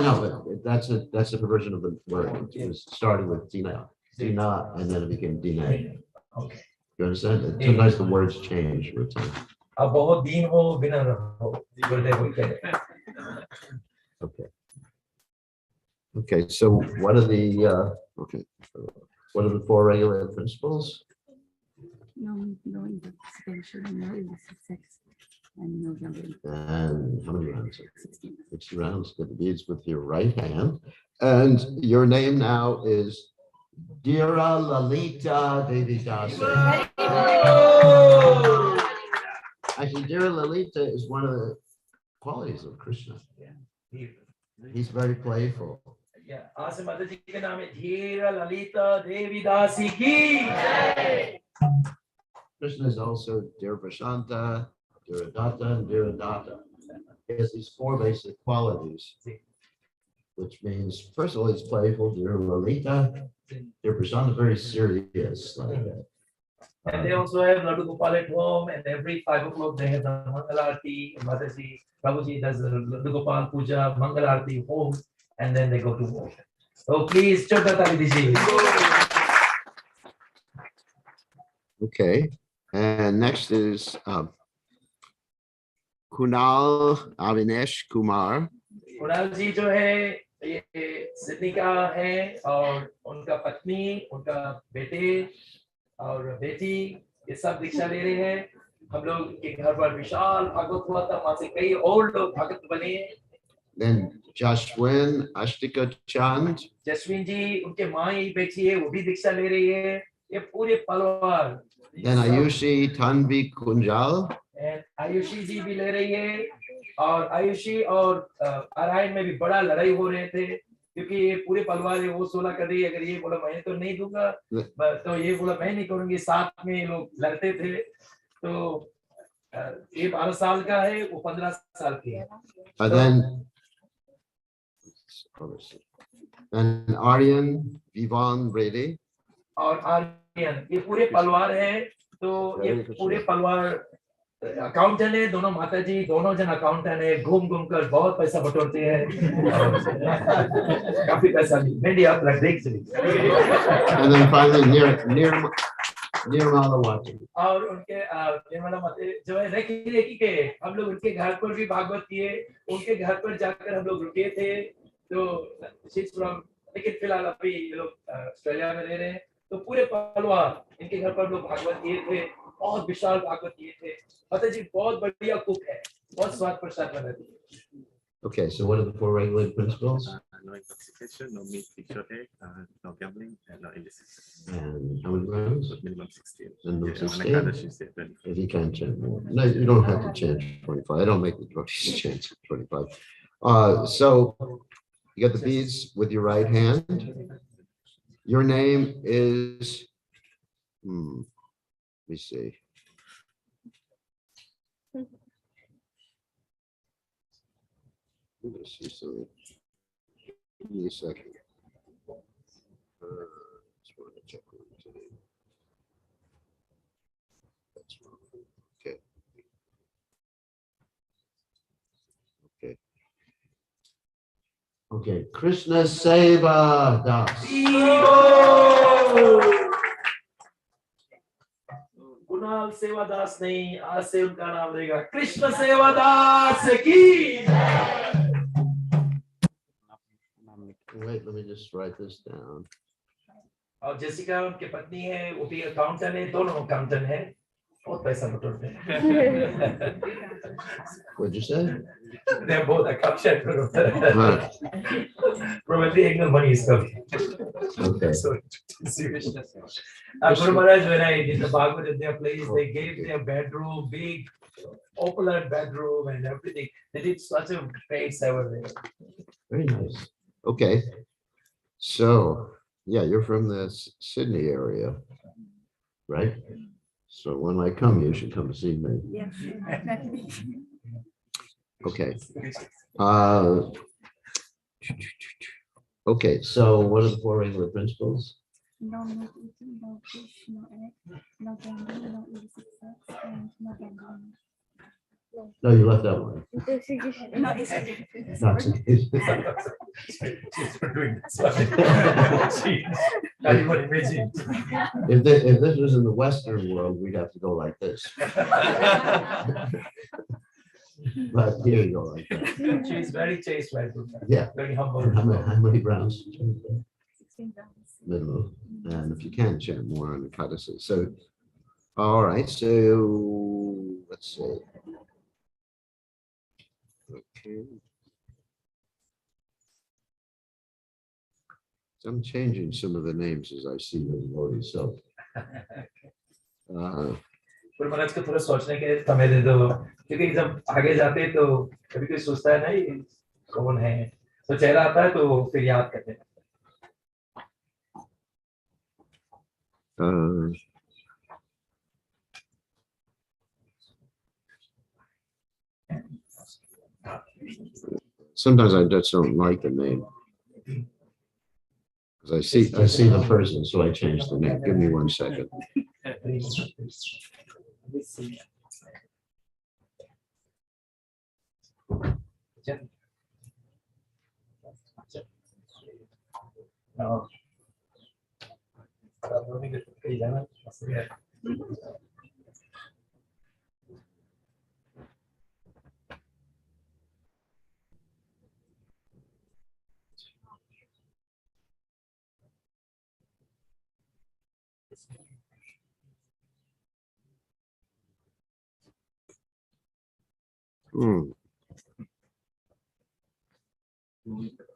but that's a perversion of the word. It was started with Dina, and then it became Dina. Okay. You understand? Sometimes the words change with time. अब बहुत दीन हो बिना रहो गुरुदेव बोलते हैं. Okay. So what are the four regular principles? No intoxication, no illicit sex, and no gambling. And how many rounds? 16. 60 rounds. Get the beads with your right hand. And your name now is Dira Lalita Devi Dasa. Actually, Dira Lalita is one of the qualities of Krishna. He's very playful. Yeah. आज से माता जी के नाम है धीरा ललिता देवी दासी की. Krishna is also Dira Prashanta, Dira Datta, and Dira Datta. He has these four basic qualities, which means, first of all, he's playful, Dira Lalita. Dira Prashanta, very serious. And they also have Ladu Gopal at home, and every 5 o'clock they have the Mangalarti. Mataji, Prabhuji does the Ladu Gopal Puja, Mangalarti home, and then they go to work. So please, Chota Talidiji. Okay, and next is Kunal Avinesh Kumar. Kunal जी जो है ये Sydney का है, और उनका पत्नी, उनका बेटे और बेटी ये सब दीक्षा ले रहे हैं. हम लोग के घर पर विशाल भागवत हुआ था, वहां से कई और लोग भक्त बने. Then Jashwin Ashtika Chand. Jasveen जी उनके माई बेटी है, वो भी दीक्षा ले रही है. ये पूरे परिवार. Then Ayushi Tanvi Kunjal. And Ayushi जी भी ले रही है, और आयुषी और नारायण में भी बड़ा लड़ाई हो रहे थे, क्योंकि ये पूरे परिवार है. वो 16 कर रही है, अगर ये बोला मैं तो नहीं दूंगा, तो ये बोला मैं नहीं करूंगी. साथ में लोग लड़ते थे. तो ये 12 साल का है, वो 15 साल की है. And Aryan Vivan Reddy. और आर्यन, ये पूरे परिवार है. तो ये पूरे परिवार अकाउंटेंट है. दोनों माता जी दोनों जन अकाउंटेंट है. घूम घूम कर बहुत पैसा बटोरते हैं. काफी पैसा मेरी आप रख देख सकते. And then finally Nirmala Wati. और उनके निर्मला माता जो है रेखी के, हम लोग उनके घर पर भी भागवत किए. उनके घर पर जाकर हम लोग रुके थे. तो लेकिन फिलहाल अभी ये लोग ऑस्ट्रेलिया में रह रहे हैं. तो पूरे परिवार इनके घर पर लोग भागवत किए थे. बहुत विशाल भागवत किए थे. माता जी बहुत बढ़िया कुक है, बहुत स्वाद प्रसाद बनाती है. Okay, so what are the 4 regulated principles? No intoxication, no meat, exotic, no gambling, and no illicit. And how many rounds? But minimum 16. Minimum Yeah, 16? on Ekadashi, say 20. If you can't chant more. No, you don't have to chant 25. I don't make the devotees chant 25. So you got the beads with your right hand. Your name is, let me see. Let's see something. Give me a second. Just want to check one today. That's wrong. Okay. Okay. Okay. Krishna Seva Das. Kunal Sevadas नहीं, आज से उनका नाम रहेगा कृष्ण सेवादास की. Wait, let me just write this down. और Jessica उनकी पत्नी है, वो भी अकाउंटेंट है. दोनों अकाउंटेंट है, बहुत पैसा बटोरते हैं. What'd you say? They're both accountant. Right. Probably एक money is coming. Okay. So seriousness. Guru Maharaj, when I did the Bhagavad at their place, they gave their bedroom, big, opulent bedroom and everything. They did such a great ceremony. Very nice. Okay. So, yeah, you're from the Sydney area, right? So when I come, you should come see me. Yes, definitely. Okay. Okay, so what are the four regular principles? No meat eating, no fish, no egg, no gambling, no illicit sex, and no gambling. No, you left that one. No, it's That's it. She's doing this one. Can't even imagine. If this was in the Western world, we'd have to go like this. But here you go like that. She's very chaste, very good. Yeah. Very humble. How many rounds? 16 rounds. Minimum. And if you can, chant more on the codices. So, all right. So let's see. Okay. So I'm changing some of the names as I see the devotees. So, Guru Maharaj को थोड़ा सोचने के समय दे दो क्योंकि जब आगे जाते तो कभी कोई सोचता है ना ये कौन है तो चेहरा आता है तो फिर याद करते हैं sometimes I just don't like the name. Because I see the person, so I change the name. Give me 1 second. No.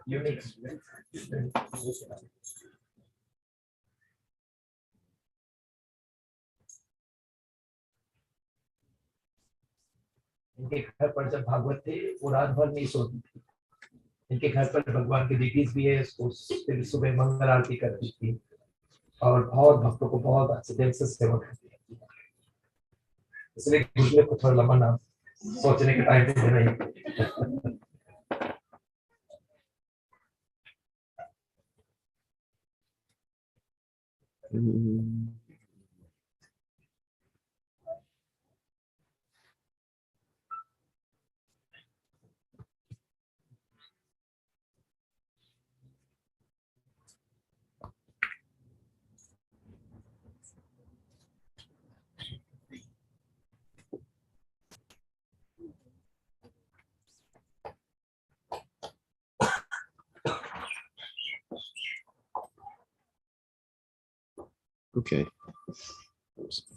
Unique. इनके घर पर जब भागवत थे वो रात भर नहीं सोती थी इनके घर पर भगवान की डिटीज भी है उसको फिर सुबह मंगल आरती करती थी और बहुत भक्तों को बहुत अच्छे दिल से सेवा करती थी इसलिए गुरुदेव को थोड़ा लंबा नाम सोचने के टाइम पे नहीं Okay.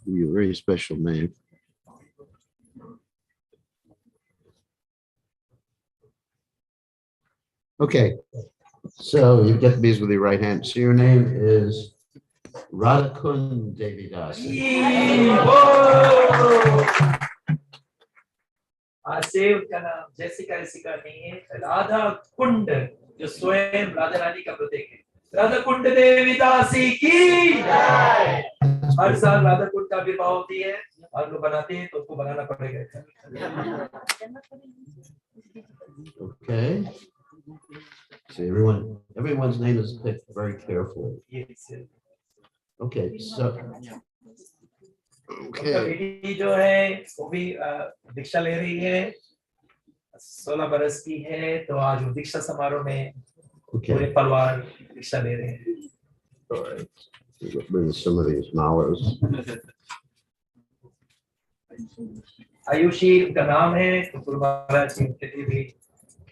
You're a very special name. Okay. So you get these with your right hand. So your name is Radhakund Devi Das. Save का नाम जैसिका जैसिका नहीं है राधा कुंड जो स्वयं राधा रानी का प्रतीक है राधा कुंड देवी दासी की हर साल राधा कुंड का विवाह होती है और लोग बनाते हैं तो उसको बनाना पड़ेगा Okay. See, everyone's name is picked very carefully. Yes. Okay, so उनका बेटी जो है वो भी दीक्षा ले रही है 16 बरस की है तो आज वो दीक्षा समारोह में पूरे परिवार दीक्षा ले रहे हैं all right. Bring some of these malas. Ayushi उनका नाम है तो गुरु महाराज जी उनके लिए भी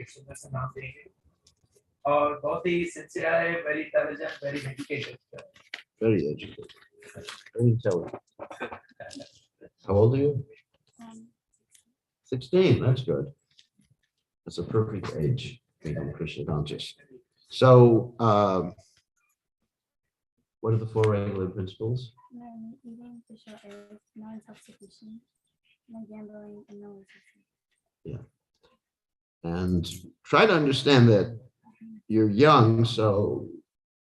एक सुंदर सा नाम देंगे और बहुत ही सिंसियर है very intelligent very dedicated Very educated. Very intelligent. How old are you? 16. That's good. That's a perfect age to become Krishna conscious. So, what are the four regular principles? Eating Krishna egg, no intoxication, no gambling, and no resistance. And try to understand that you're young, so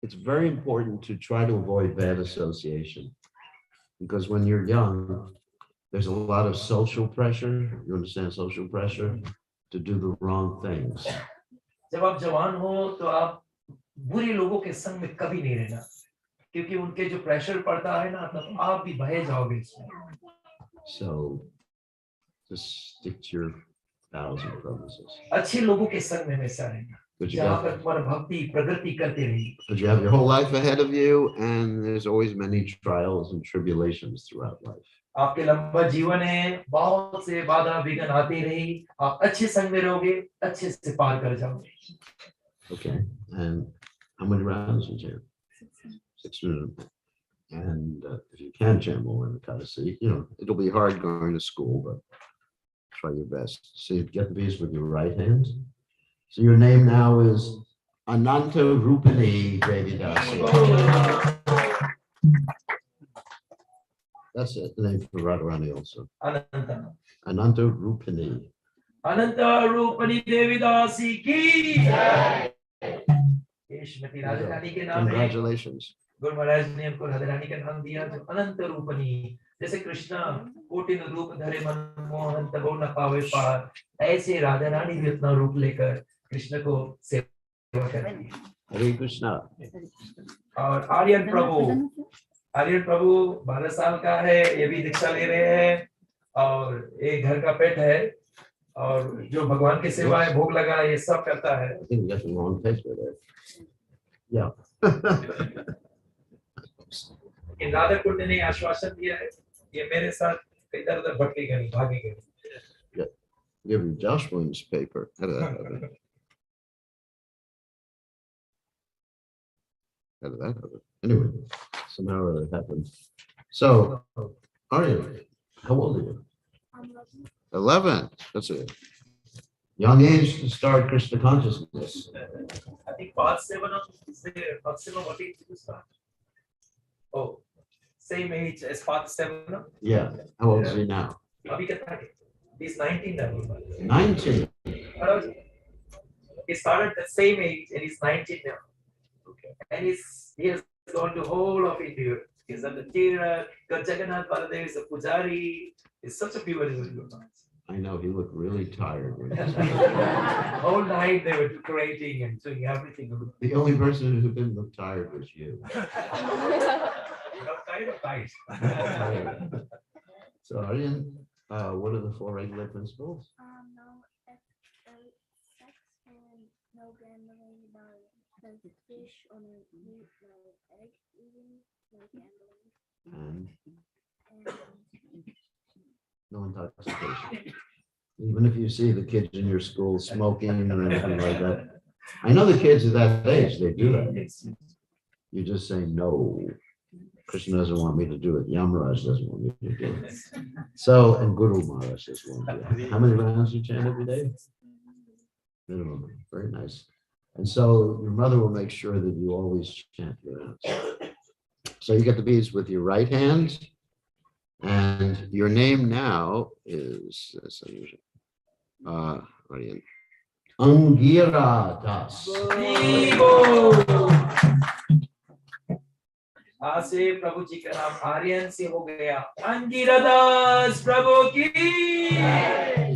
it's very important to try to avoid bad association. Because when you're young, there's a lot of social pressure, you understand social pressure, to do the wrong things. जब आप जवान हो तो आप बुरे लोगों के संग में कभी नहीं रहना, क्योंकि उनके जो प्रेशर पड़ता है ना, तब आप भी बहे जाओगे इसमें. So just stick to your vows and promises. अच्छे लोगों के संग में हमेशा रहना, But you जहाँ got, पर तुम्हारा भक्ति प्रगति करते रहेगी. but you have your whole life ahead of you, and there's always many trials and tribulations throughout life. आपके लंबा जीवन है, बहुत से बाधा विघ्न आते रही, आप अच्छे संग में रहोगे, अच्छे से पार कर जाओगे. Okay, and how many rounds you chant? 6 minutes. And if you can chant more in the Kadasi, it'll be hard going to school, but try your best. So you get the beads with your right hand. So your name now is Ananta Rupani Devi Dasi. That's it, the name for Radharani also. Ananta. Ananta Rupani. Ananta Rupani Devi Dasi ki jai. ये श्रीमती राधा रानी के नाम है. Congratulations. Guru Maharaj ने हमको राधा रानी का नाम दिया जो अनंत रूपनी. जैसे कृष्णा कोटिन रूप धरे मनमोहन तबो न पावे पार, ऐसे राधा रानी भी अपना रूप लेकर कृष्ण को सेवा करती है. Hare Krishna. और आर्यन प्रभु 12 साल का है, ये भी दीक्षा ले रहे हैं और एक घर का पेट है और जो भगवान की सेवा है, भोग लगा, ये सब करता है. I think you got the wrong picture there. Yeah. इन राधा कुंड ने आश्वासन दिया है, ये मेरे साथ इधर उधर भटकेगा नहीं, भागेगा नहीं. Give you Josh Williams' paper. How did that happen? How did that happen? Anyway, somehow it happened. So, Arya, how old are you? 11. That's a young age to start Krishna consciousness. I think part 7 is the maximum what age to start. Oh, same age as part 7. No? Yeah. How old is he now? अभी कितना है? He's 19 now. 19. He started the same age and he's 19 now. Okay. And he has gone to whole of India. He's done the Tira, Jagannath Baladev is a Pujari. He's such a beautiful man. I know, he looked really tired. Whole night they were decorating and doing everything. The only person who didn't look tired was you. Not tired or tight. So, Aryan, what are the 4 regular principles? No sex and no gambling, no fish or no meat, no egg eating, no gambling, And and no intoxication. Even if you see the kids in your school smoking or anything like that. I know the kids at that age, they do that. You just say, no, Krishna doesn't want me to do it. Yamaraj doesn't want me to do it. So, and Guru Maharaj doesn't want to do it. How many rounds do you chant every day? Minimum. Very nice. And so your mother will make sure that you always chant your rounds. So you get the beads with your right hand. And your name now is, that's unusual. Angira Das. आज से प्रभु जी का नाम आर्यन से हो गया अंगिरा दास प्रभु की.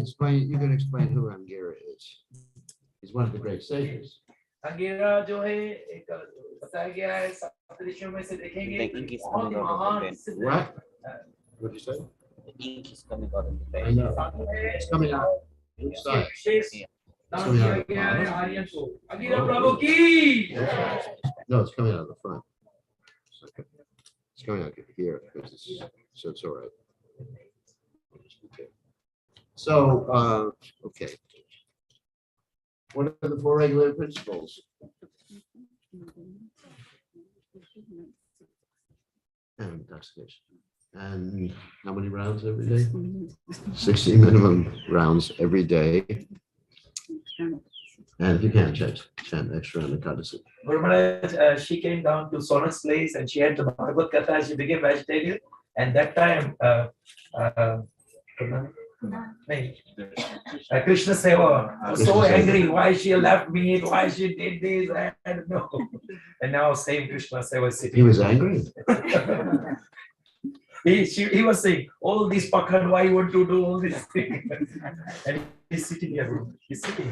Explain, you can explain who Angira is. He's one of the great sages. Angira जो है एक बताया गया है सप्तऋषियों में से देखेंगे बहुत ही महान सिद्ध. What? What did you say? The ink is coming out of the I page. know. It's coming out. Which side? विशेष नाम दिया गया है आर्यन को. अंगिरा प्रभु की. No, it's coming out of the front. It's coming out here, so it's all right. Okay. So, okay. What are the 4 regular principles? And intoxication. And how many rounds every day? 60 minimum rounds every day. And if you can't chant extra on the Kadasi. Guru Maharaj, she came down to Sonal's place and she had the Bhagavad Katha. She became vegetarian, and that time, Krishna Seva was so angry. Why she left meat? Why she did this? I don't know. And now same Krishna Seva is sitting. He was angry. He was saying, all these pakhand, why you want to do all this thing? And he's sitting here. He's sitting.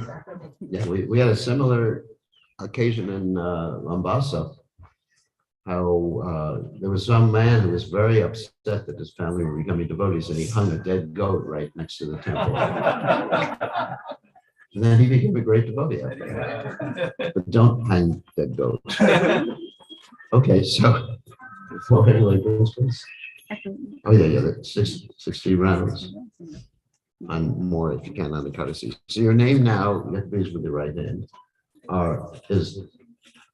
Yeah, we had a similar occasion in Mombasa. How there was some man who was very upset that his family were becoming devotees, and he hung a dead goat right next to the temple. And then he became a great devotee after that. But don't hang dead goats. Okay, so 4 heavyweight principles. Oh yeah, that's 60 rounds. And more if you can on the courtesy. So your name now, please with the right hand, is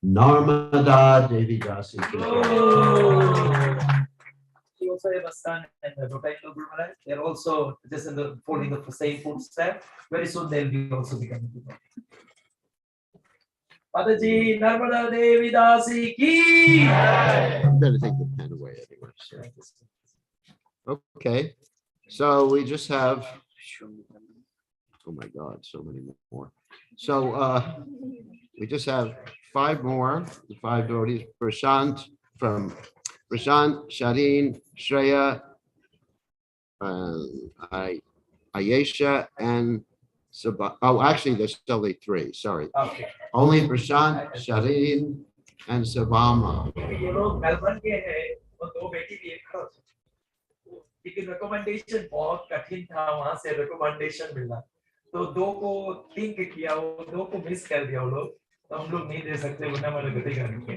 Narmada Devi Dasi. She also have a son and a daughter Guru Maharaj. They're also just following the same footsteps. Very soon they'll be also becoming Guru. Mataji, Narmada Devi Dasi ki. I'm going to take the pen away anyway. So. Okay, so we just have, oh my God, so many more. So we just have 5 more, the 5 devotees. Prashant, Shadeen, Shreya, Ayesha, and Sabah. Oh, actually, there's still 3. Sorry. Okay. Only Prashant, Shadeen, and Sabama. ये लोग Melbourne के हैं, वो 2 बेटी भी एक खर्च। लेकिन रिकमेंडेशन बहुत कठिन था, वहां से रिकमेंडेशन मिला, तो 2 को थिंक किया, वो 2 को मिस कर दिया वो लोग, तो हम लोग नहीं दे सकते, वरना हमारे गति करेंगे,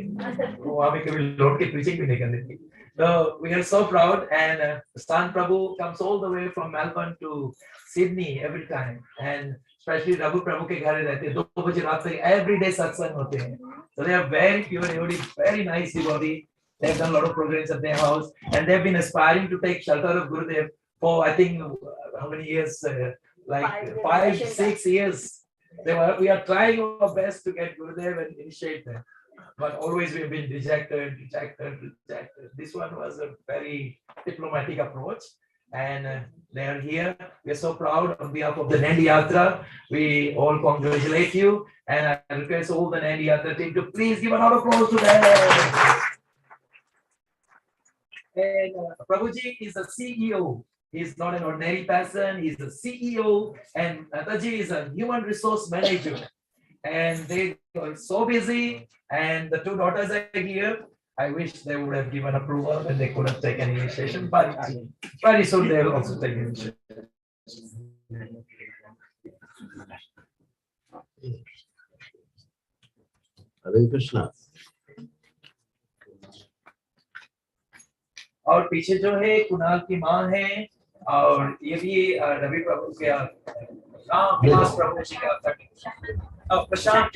वो वहां पे कभी लौट के प्रीचिंग भी नहीं करने की। So we are so proud, and Stan Prabhu comes all the way from Melbourne to Sydney every time, and especially Raghu Prabhu के घर रहते हैं, 2 बजे रात तक every day satsang होते हैं, so they are very pure devotees, very nice devotees. They've done a lot of programs at their house, and they've been aspiring to take shelter of Gurudev for, I think, how many years? Like 5, 6 years. We are trying our best to get Gurudev and initiate them, but always we've been rejected. This one was a very diplomatic approach, and they are here. We are so proud on behalf of the Nandi Yatra. We all congratulate you, and I request all the Nandi Yatra team to please give another applause to them. And Prabhuji is a CEO. He's not an ordinary person. He's a CEO, and Nataji is a human resource manager. And they are so busy. And the 2 daughters are here. I wish they would have given approval and they could have taken initiation, but very soon they will also take initiation. Hare Krishna. और पीछे जो है कुणाल की माँ है, और ये भी रवि प्रभु के विलास प्रभु जी का प्रशांत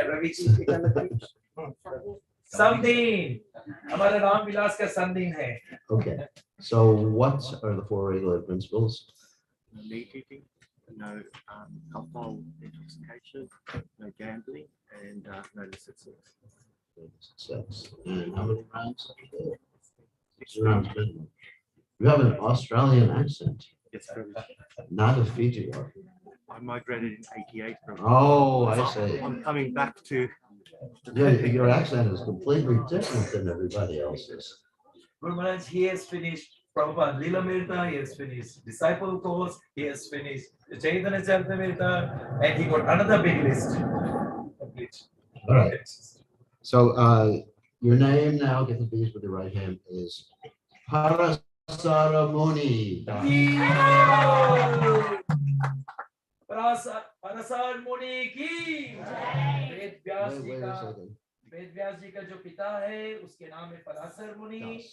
रवि जी समदीन, हमारा राम विलास का समदीन है. Okay, so what are the 4 regular principles? No meat eating, no alcohol intoxication, no gambling, and no illicit sex. Sex. And how many rounds? 6 rounds minimum. You have an Australian accent, Yes, Prabhuji. not a Fiji one. I migrated in '88. Oh, I see. I'm coming back to. Yeah, your accent is completely different than everybody else's. Guru Maharaj, he has finished Prabhupada Lila Mirta, he has finished Disciple course, he has finished Chaitanya Charitamrita, and he got another big list. All right. So your name now, get the bees with the right hand, is Parasara Muni. Parasar Muni ki Ved Vyas ji का जो पिता है उसके नाम है पराशर मुनि,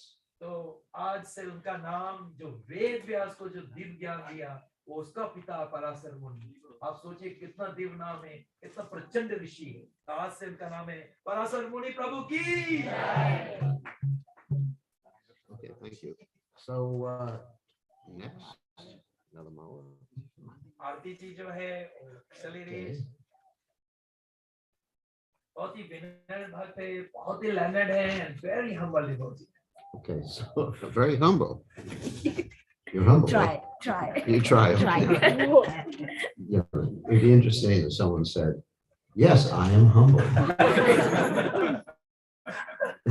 तो आज से उनका नाम जो वेद व्यास को जो दिव्य ज्ञान दिया वो उसका पिता पराशर मुनि. आप सोचिए कितना दिव्य नाम है, कितना प्रचंड ऋषि है, तो आज से उनका नाम है पराशर मुनि प्रभु की. Okay, thank you. So next, another Mala. आरती जी जो है वो चली रही है। Okay. बहुत ही विनम्र भक्त है, बहुत ही लर्नड है, very humble devotee. Okay, so very humble. You're humble. Try, right? try. You try. Okay. Yeah, it'd be interesting if someone said, "Yes, I am humble."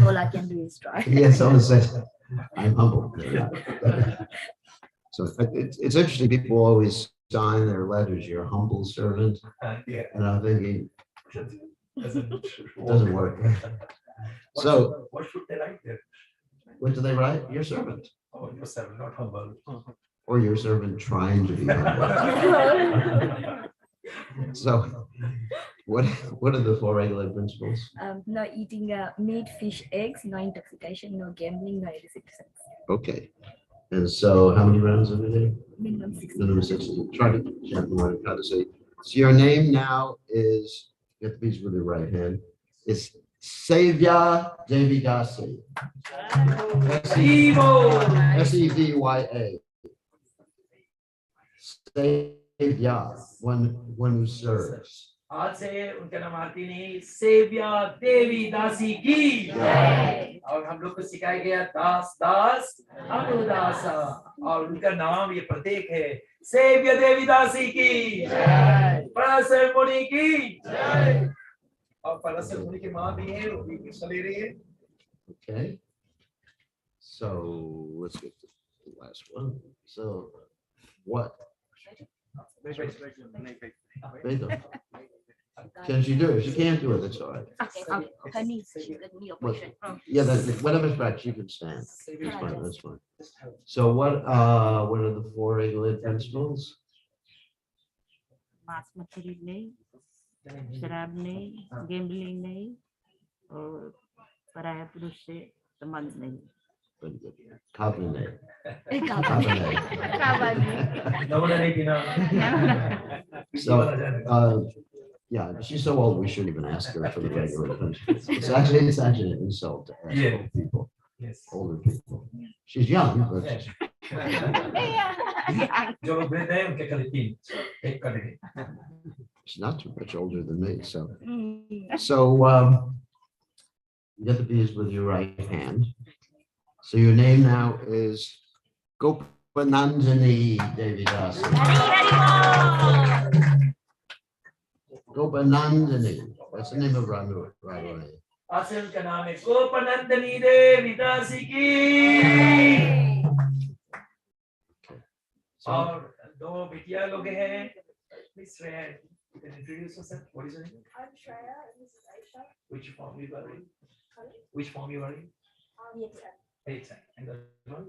All I can do is try. Yes, someone says, "I'm humble." So it's interesting. People always sign their letters, "Your humble servant," Yeah. and I'm thinking it doesn't work. So what should they write there? what do they write? Your servant, Oh, your servant, not humble. or your servant trying to be humble. So what are the four regular principles? No eating meat, fish, eggs, no intoxication, no gambling, no illicit sex. Okay. And so how many rounds every day? Minimum 6. Minimum 60. Try to try to say. So your name now is, you have to be with your right hand, is Sevya Devidasi. Sevya. Sevya, one who serves. आज से उनका नाम आरती नहीं, सेव्या देवी दासी की जय। और हम लोग को सिखाया गया दास दास अनुदासा, और उनका नाम ये प्रतीक है, सेव्या देवी दासी की जय, पराशर मुनि की जय। और पराशर मुनि की माँ भी है, वो भी कृष्ण ले रही है। Okay. So let's get to the last one. So what? Beta. Can she do it? If she can't do it, that's all right. Okay. Her knees, she's got knee What- operation. Yeah, whatever's back, she can stand. That's fine, that's fine. So what are the four regular principles? मांस मछली नहीं, शराब नहीं, gambling नहीं, और पराया पुरुष से संबंध नहीं। Covenant. नमूना नहीं पीना। So, yeah, she's so old, we shouldn't even ask her for the regular principles. It's actually an insult to ask Yeah. old people, Yes. older people. She's young, but जो लोग वृद्ध हैं उनके खाली तीन, एक कर देंगे। she's not too much older than me, so. So, you get the bees with your right hand. So your name now is Gopanandani Devidasi. Gopanandani. That's the name of Ranu. Radharani. आज से उनका नाम है गोपनंदनी देवी दासी की। और दो बिटिया लोग हैं। Please Shreya, you can introduce yourself. What is your name? I'm Shreya and this is Aisha. Which form you are in? Which form you are in? Eight. And the other one?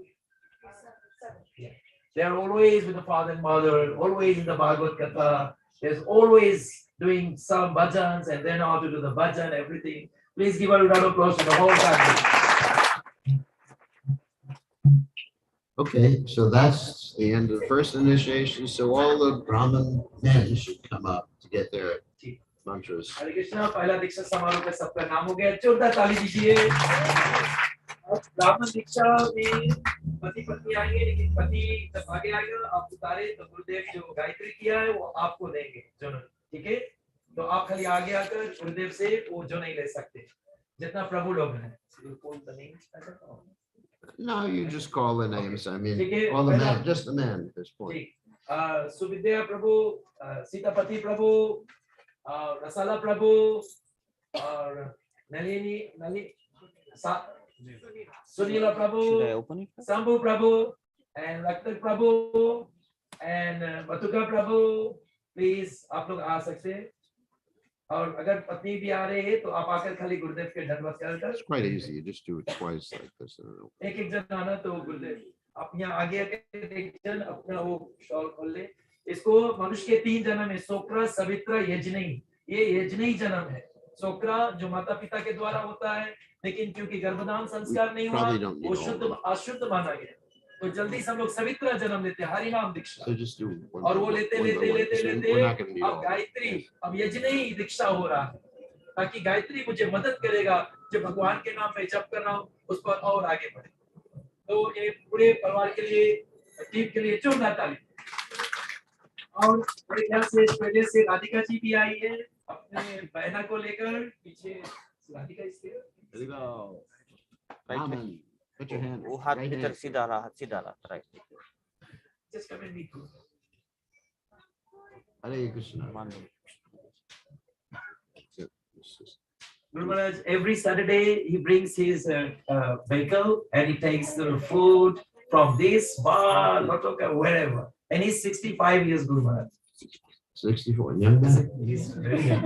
7. Yeah. They are always with the father and mother, always in the Bhagavad Gita. There's always doing some bhajans and then how to do the bhajan, everything. Please give a round of applause to the whole family. Okay, so that's the end of the first initiation. So all the Brahmin men should come up to get their mantras. Hare Krishna, पहला दीक्षा समारोह पे सबका नाम हो गया, जोरदार ताली दीजिए। ब्राह्मण दीक्षा में पति पत्नी आएंगे, लेकिन पति जब आगे आएगा आप उतारे तो गुरुदेव जो गायत्री किया है वो आपको देंगे, जो ठीक है। तो आप खाली आगे आकर गुरुदेव से वो जो नहीं ले सकते, जितना प्रभु लोग हैं। No, you just call the names. I mean, Okay, all the well, men, just the men at this point. ठीक, सुविद्या प्रभु, सीतापति प्रभु, रसाला प्रभु, और Nalini Sunila Prabhu, Sambhu Prabhu, and Raktak Prabhu, and Matuka Prabhu. Please, आप लोग आ सकते हैं। और अगर पत्नी भी आ रही है तो आप आकर खाली गुरुदेव के दंडवत कर। It's quite easy. You just do it twice like this. एक जन आना तो गुरुदेव आप यहाँ आगे आकर एक जन अपना वो शॉल खोल ले। इसको मनुष्य के 3 जन्म है, सोक्रा, सवित्रा, यजनी। ये यजनी जन्म है। सोक्रा जो माता पिता के द्वारा होता है, लेकिन क्योंकि गर्भधान संस्कार नहीं हुआ, वो शुद्ध अशुद्ध माना गया, तो जल्दी से हम लोग सवित्रा जन्म लेते हैं, हरि नाम दीक्षा। और वो लेते अब गायत्री, अब यजनी दीक्षा हो रहा है, ताकि गायत्री मुझे मदद करेगा जब भगवान के नाम में जप कर रहा हूँ उस पर और आगे बढ़े। तो ये पूरे परिवार के लिए, टीम के लिए जोरदार ताली। और मेरे ख्याल से पहले से राधिका जी भी आई है अपने बहना को लेकर पीछे राधिका इसके There you go. Raman, put your hand. वो हाथ Right भीतर hand. सीधा रहा, सीधा रहा, right. Just come and meet Hare Krishna. मान लो। Guru Maharaj, every Saturday he brings his vehicle and he takes the food from this bar, Lotoka, wherever. And he's 65 years, Guru Maharaj. 64. Young man. He's very young.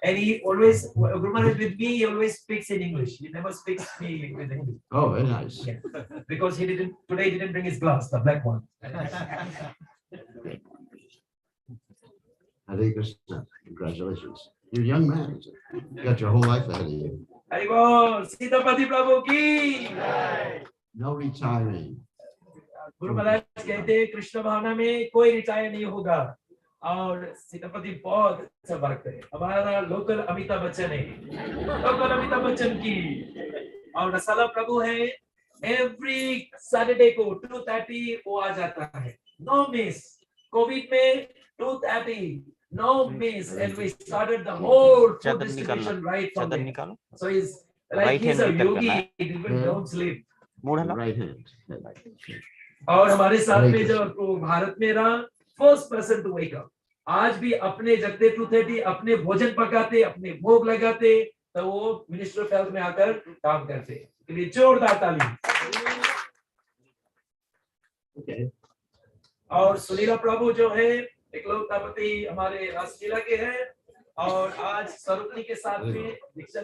And he always, Guru Maharaj with me, he always speaks in English. He never speaks me with Hindi. Oh, very nice. Yeah. Because today he didn't bring his glass, the black one. Hare Krishna. Congratulations. You're a young man. You got your whole life ahead of you. Haribol, Sitapati Prabhu ki. No retiring. Guru Maharaj कहते हैं कृष्ण भावना में कोई retire नहीं होगा और सीतापति बहुत अच्छा बात है। हमारा लोकल अमिताभ बच्चन है, लोकल अमिताभ बच्चन की और रसाला प्रभु है। एवरी सैटरडे को 2:30 वो आ जाता है, नो मिस। कोविड में 2:30 no miss, and we started the whole food distribution right from there. So he's like he's a yogi, he even don't sleep. Right hand. और हमारे साथ में जो भारत में रहा first person to wake up, आज भी अपने जगते 2:30 अपने भोजन पकाते, अपने भोग लगाते, तो वो मिनिस्टर ऑफ हेल्थ में आकर काम करते। के लिए जोरदार ताली। और सुनीला प्रभु जो है एकलौतापति हमारे रासलीला के हैं और आज स्वरूपनी के साथ में दीक्षा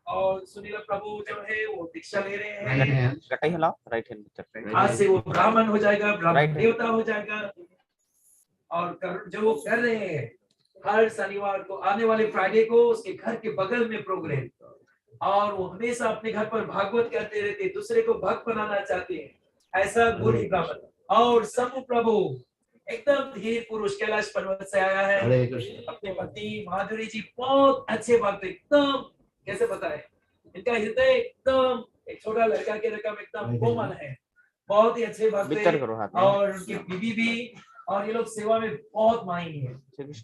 और सुनीला प्रभु जो है वो दीक्षा ले रहे हैं। राइट हैंड आज से वो ब्राह्मण हो जाएगा, ब्राह्मण देवता हो जाएगा। और जो वो कर रहे हैं हर शनिवार को, आने वाले फ्राइडे को उसके घर के बगल में प्रोग्राम, और वो हमेशा अपने घर पर भागवत करते रहते, दूसरे को भक्त बनाना चाहते हैं, ऐसा गुणी ब्राह्मण। और शंभु प्रभु एकदम धीर पुरुष कैलाश पर्वत से आया है, अपने पत्नी माधुरी जी बहुत अच्छे भक्त, एकदम कैसे बताए, इनका हृदय एकदम एक छोटा लड़का के रकम एकदम कोमल है, बहुत ही अच्छे भक्त हैं। और उनकी बीवी भी, और ये लोग सेवा में बहुत माहिर है,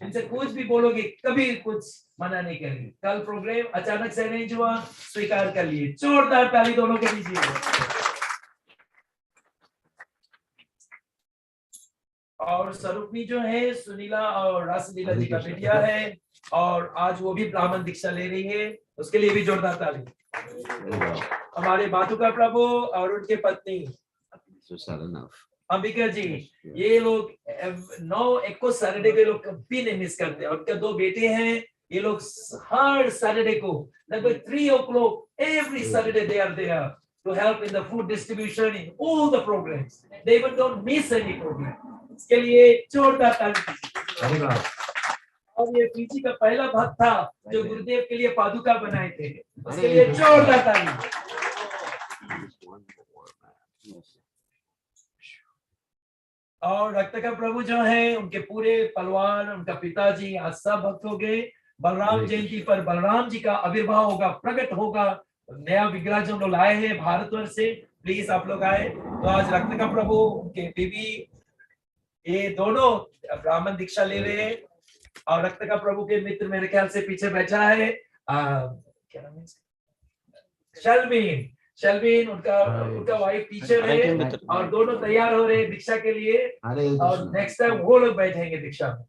इनसे कुछ भी बोलोगे कभी कुछ मना नहीं करेंगे। कल प्रोग्राम अचानक से अरेंज हुआ, स्वीकार कर लिए। जोरदार ताली दोनों के दीजिए। और स्वरूपनी जो है सुनीला और रासलीला जी का बेटिया है, और आज वो भी ब्राह्मण दीक्षा ले रही है, उसके लिए भी जोरदार ताली। हमारे बातुका प्रभु और उनके पत्नी अंबिका जी, ये लोग 9 को सैटरडे को लोग कभी नहीं मिस करते, और उनके 2 बेटे हैं, ये लोग हर सैटरडे को लगभग 3 o'clock every Saturday they are there to help in the food distribution in all the programs. They even don't miss any program. इसके लिए जोरदार ताली। और ये पीछे का पहला भक्त था जो गुरुदेव के लिए पादुका बनाए थे, उसके लिए जोरदार ताली। और रक्त का प्रभु जो है उनके पूरे परिवार, उनका पिताजी आज सब भक्त हो गए। बलराम जयंती पर बलराम जी का आविर्भाव होगा, प्रकट होगा। नया विग्रह जो लोग लाए हैं भारतवर्ष से, प्लीज आप लोग आए। तो आज रक्त का प्रभु, उनके बीवी, ये दोनों ब्राह्मण दीक्षा ले रहे हैं। और रक्त का प्रभु के मित्र मेरे ख्याल से पीछे बैठा है क्या नाम है, शलबीन, उनका वाइफ टीचर है, और दोनों तैयार हो रहे हैं दीक्षा के लिए। और नेक्स्ट टाइम वो लोग बैठेंगे दीक्षा में।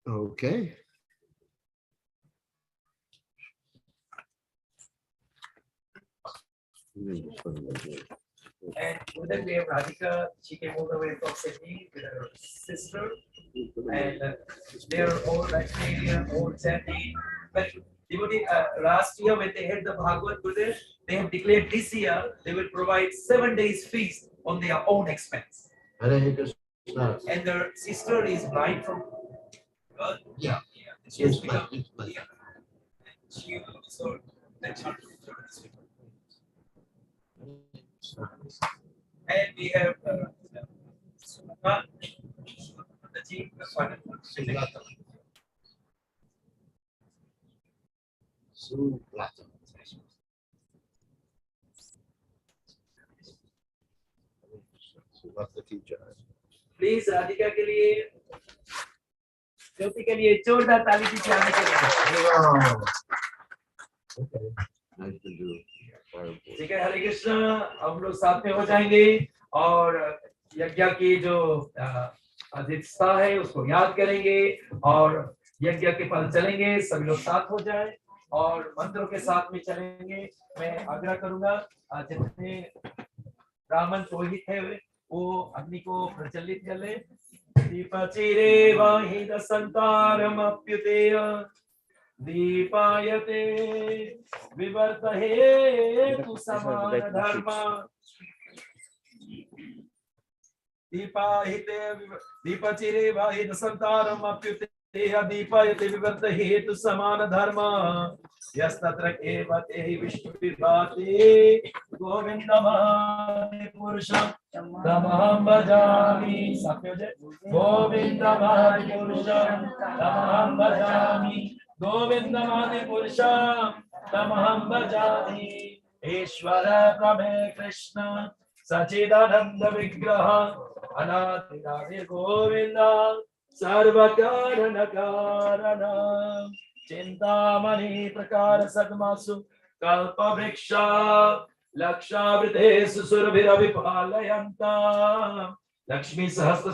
Okay. And then we have Radhika. She came all the way from Sydney with her sister, and they're all actually all Sandy. But last year when they had the Bhagavad Gita, they have declared this year they will provide 7 days feast on their own expense. And their sister is blind from birth. Yeah. She has become, yeah. She also that's her. And we have please Radhika के लिए, ज्योति के लिए जोरदार ताली दीजिए आने के लिए। Nice to do. ठीक है, हरे कृष्णा। हम लोग साथ में हो जाएंगे और यज्ञ की जो अधिष्ठा है उसको याद करेंगे और यज्ञ के फल चलेंगे। सभी लोग साथ हो जाए और मंत्रों के साथ में चलेंगे। मैं आग्रह करूंगा जितने ब्राह्मण पुरोहित है वो अग्नि को प्रज्वलित कर ले। दीपचिरे वाहिद संतारमप्युतेय दीपायते विवर्तहे तु समान धर्म। दीपचिरे वाहिद संतारमप्युतेय दीपायते विवर्तहे तु समान धर्म। यस्तत्र केवते विष्णु विभाते गोविंदमादि पुरुषं तमहं भजामि। गोविंदमादि पुरुषं तमहं भजामि। गोविंदमादि पुरुषं तमहं भजामि। ईश्वर प्रमे कृष्ण सच्चिदानंद विग्रह अनादिनादि गोविंद सर्वकारण कारण। चिंतामणि प्रकार सद्मासु कल्पवृक्ष लक्षावृतेषु सुरभिरविपालयन्ता लक्ष्मी सहस्त्र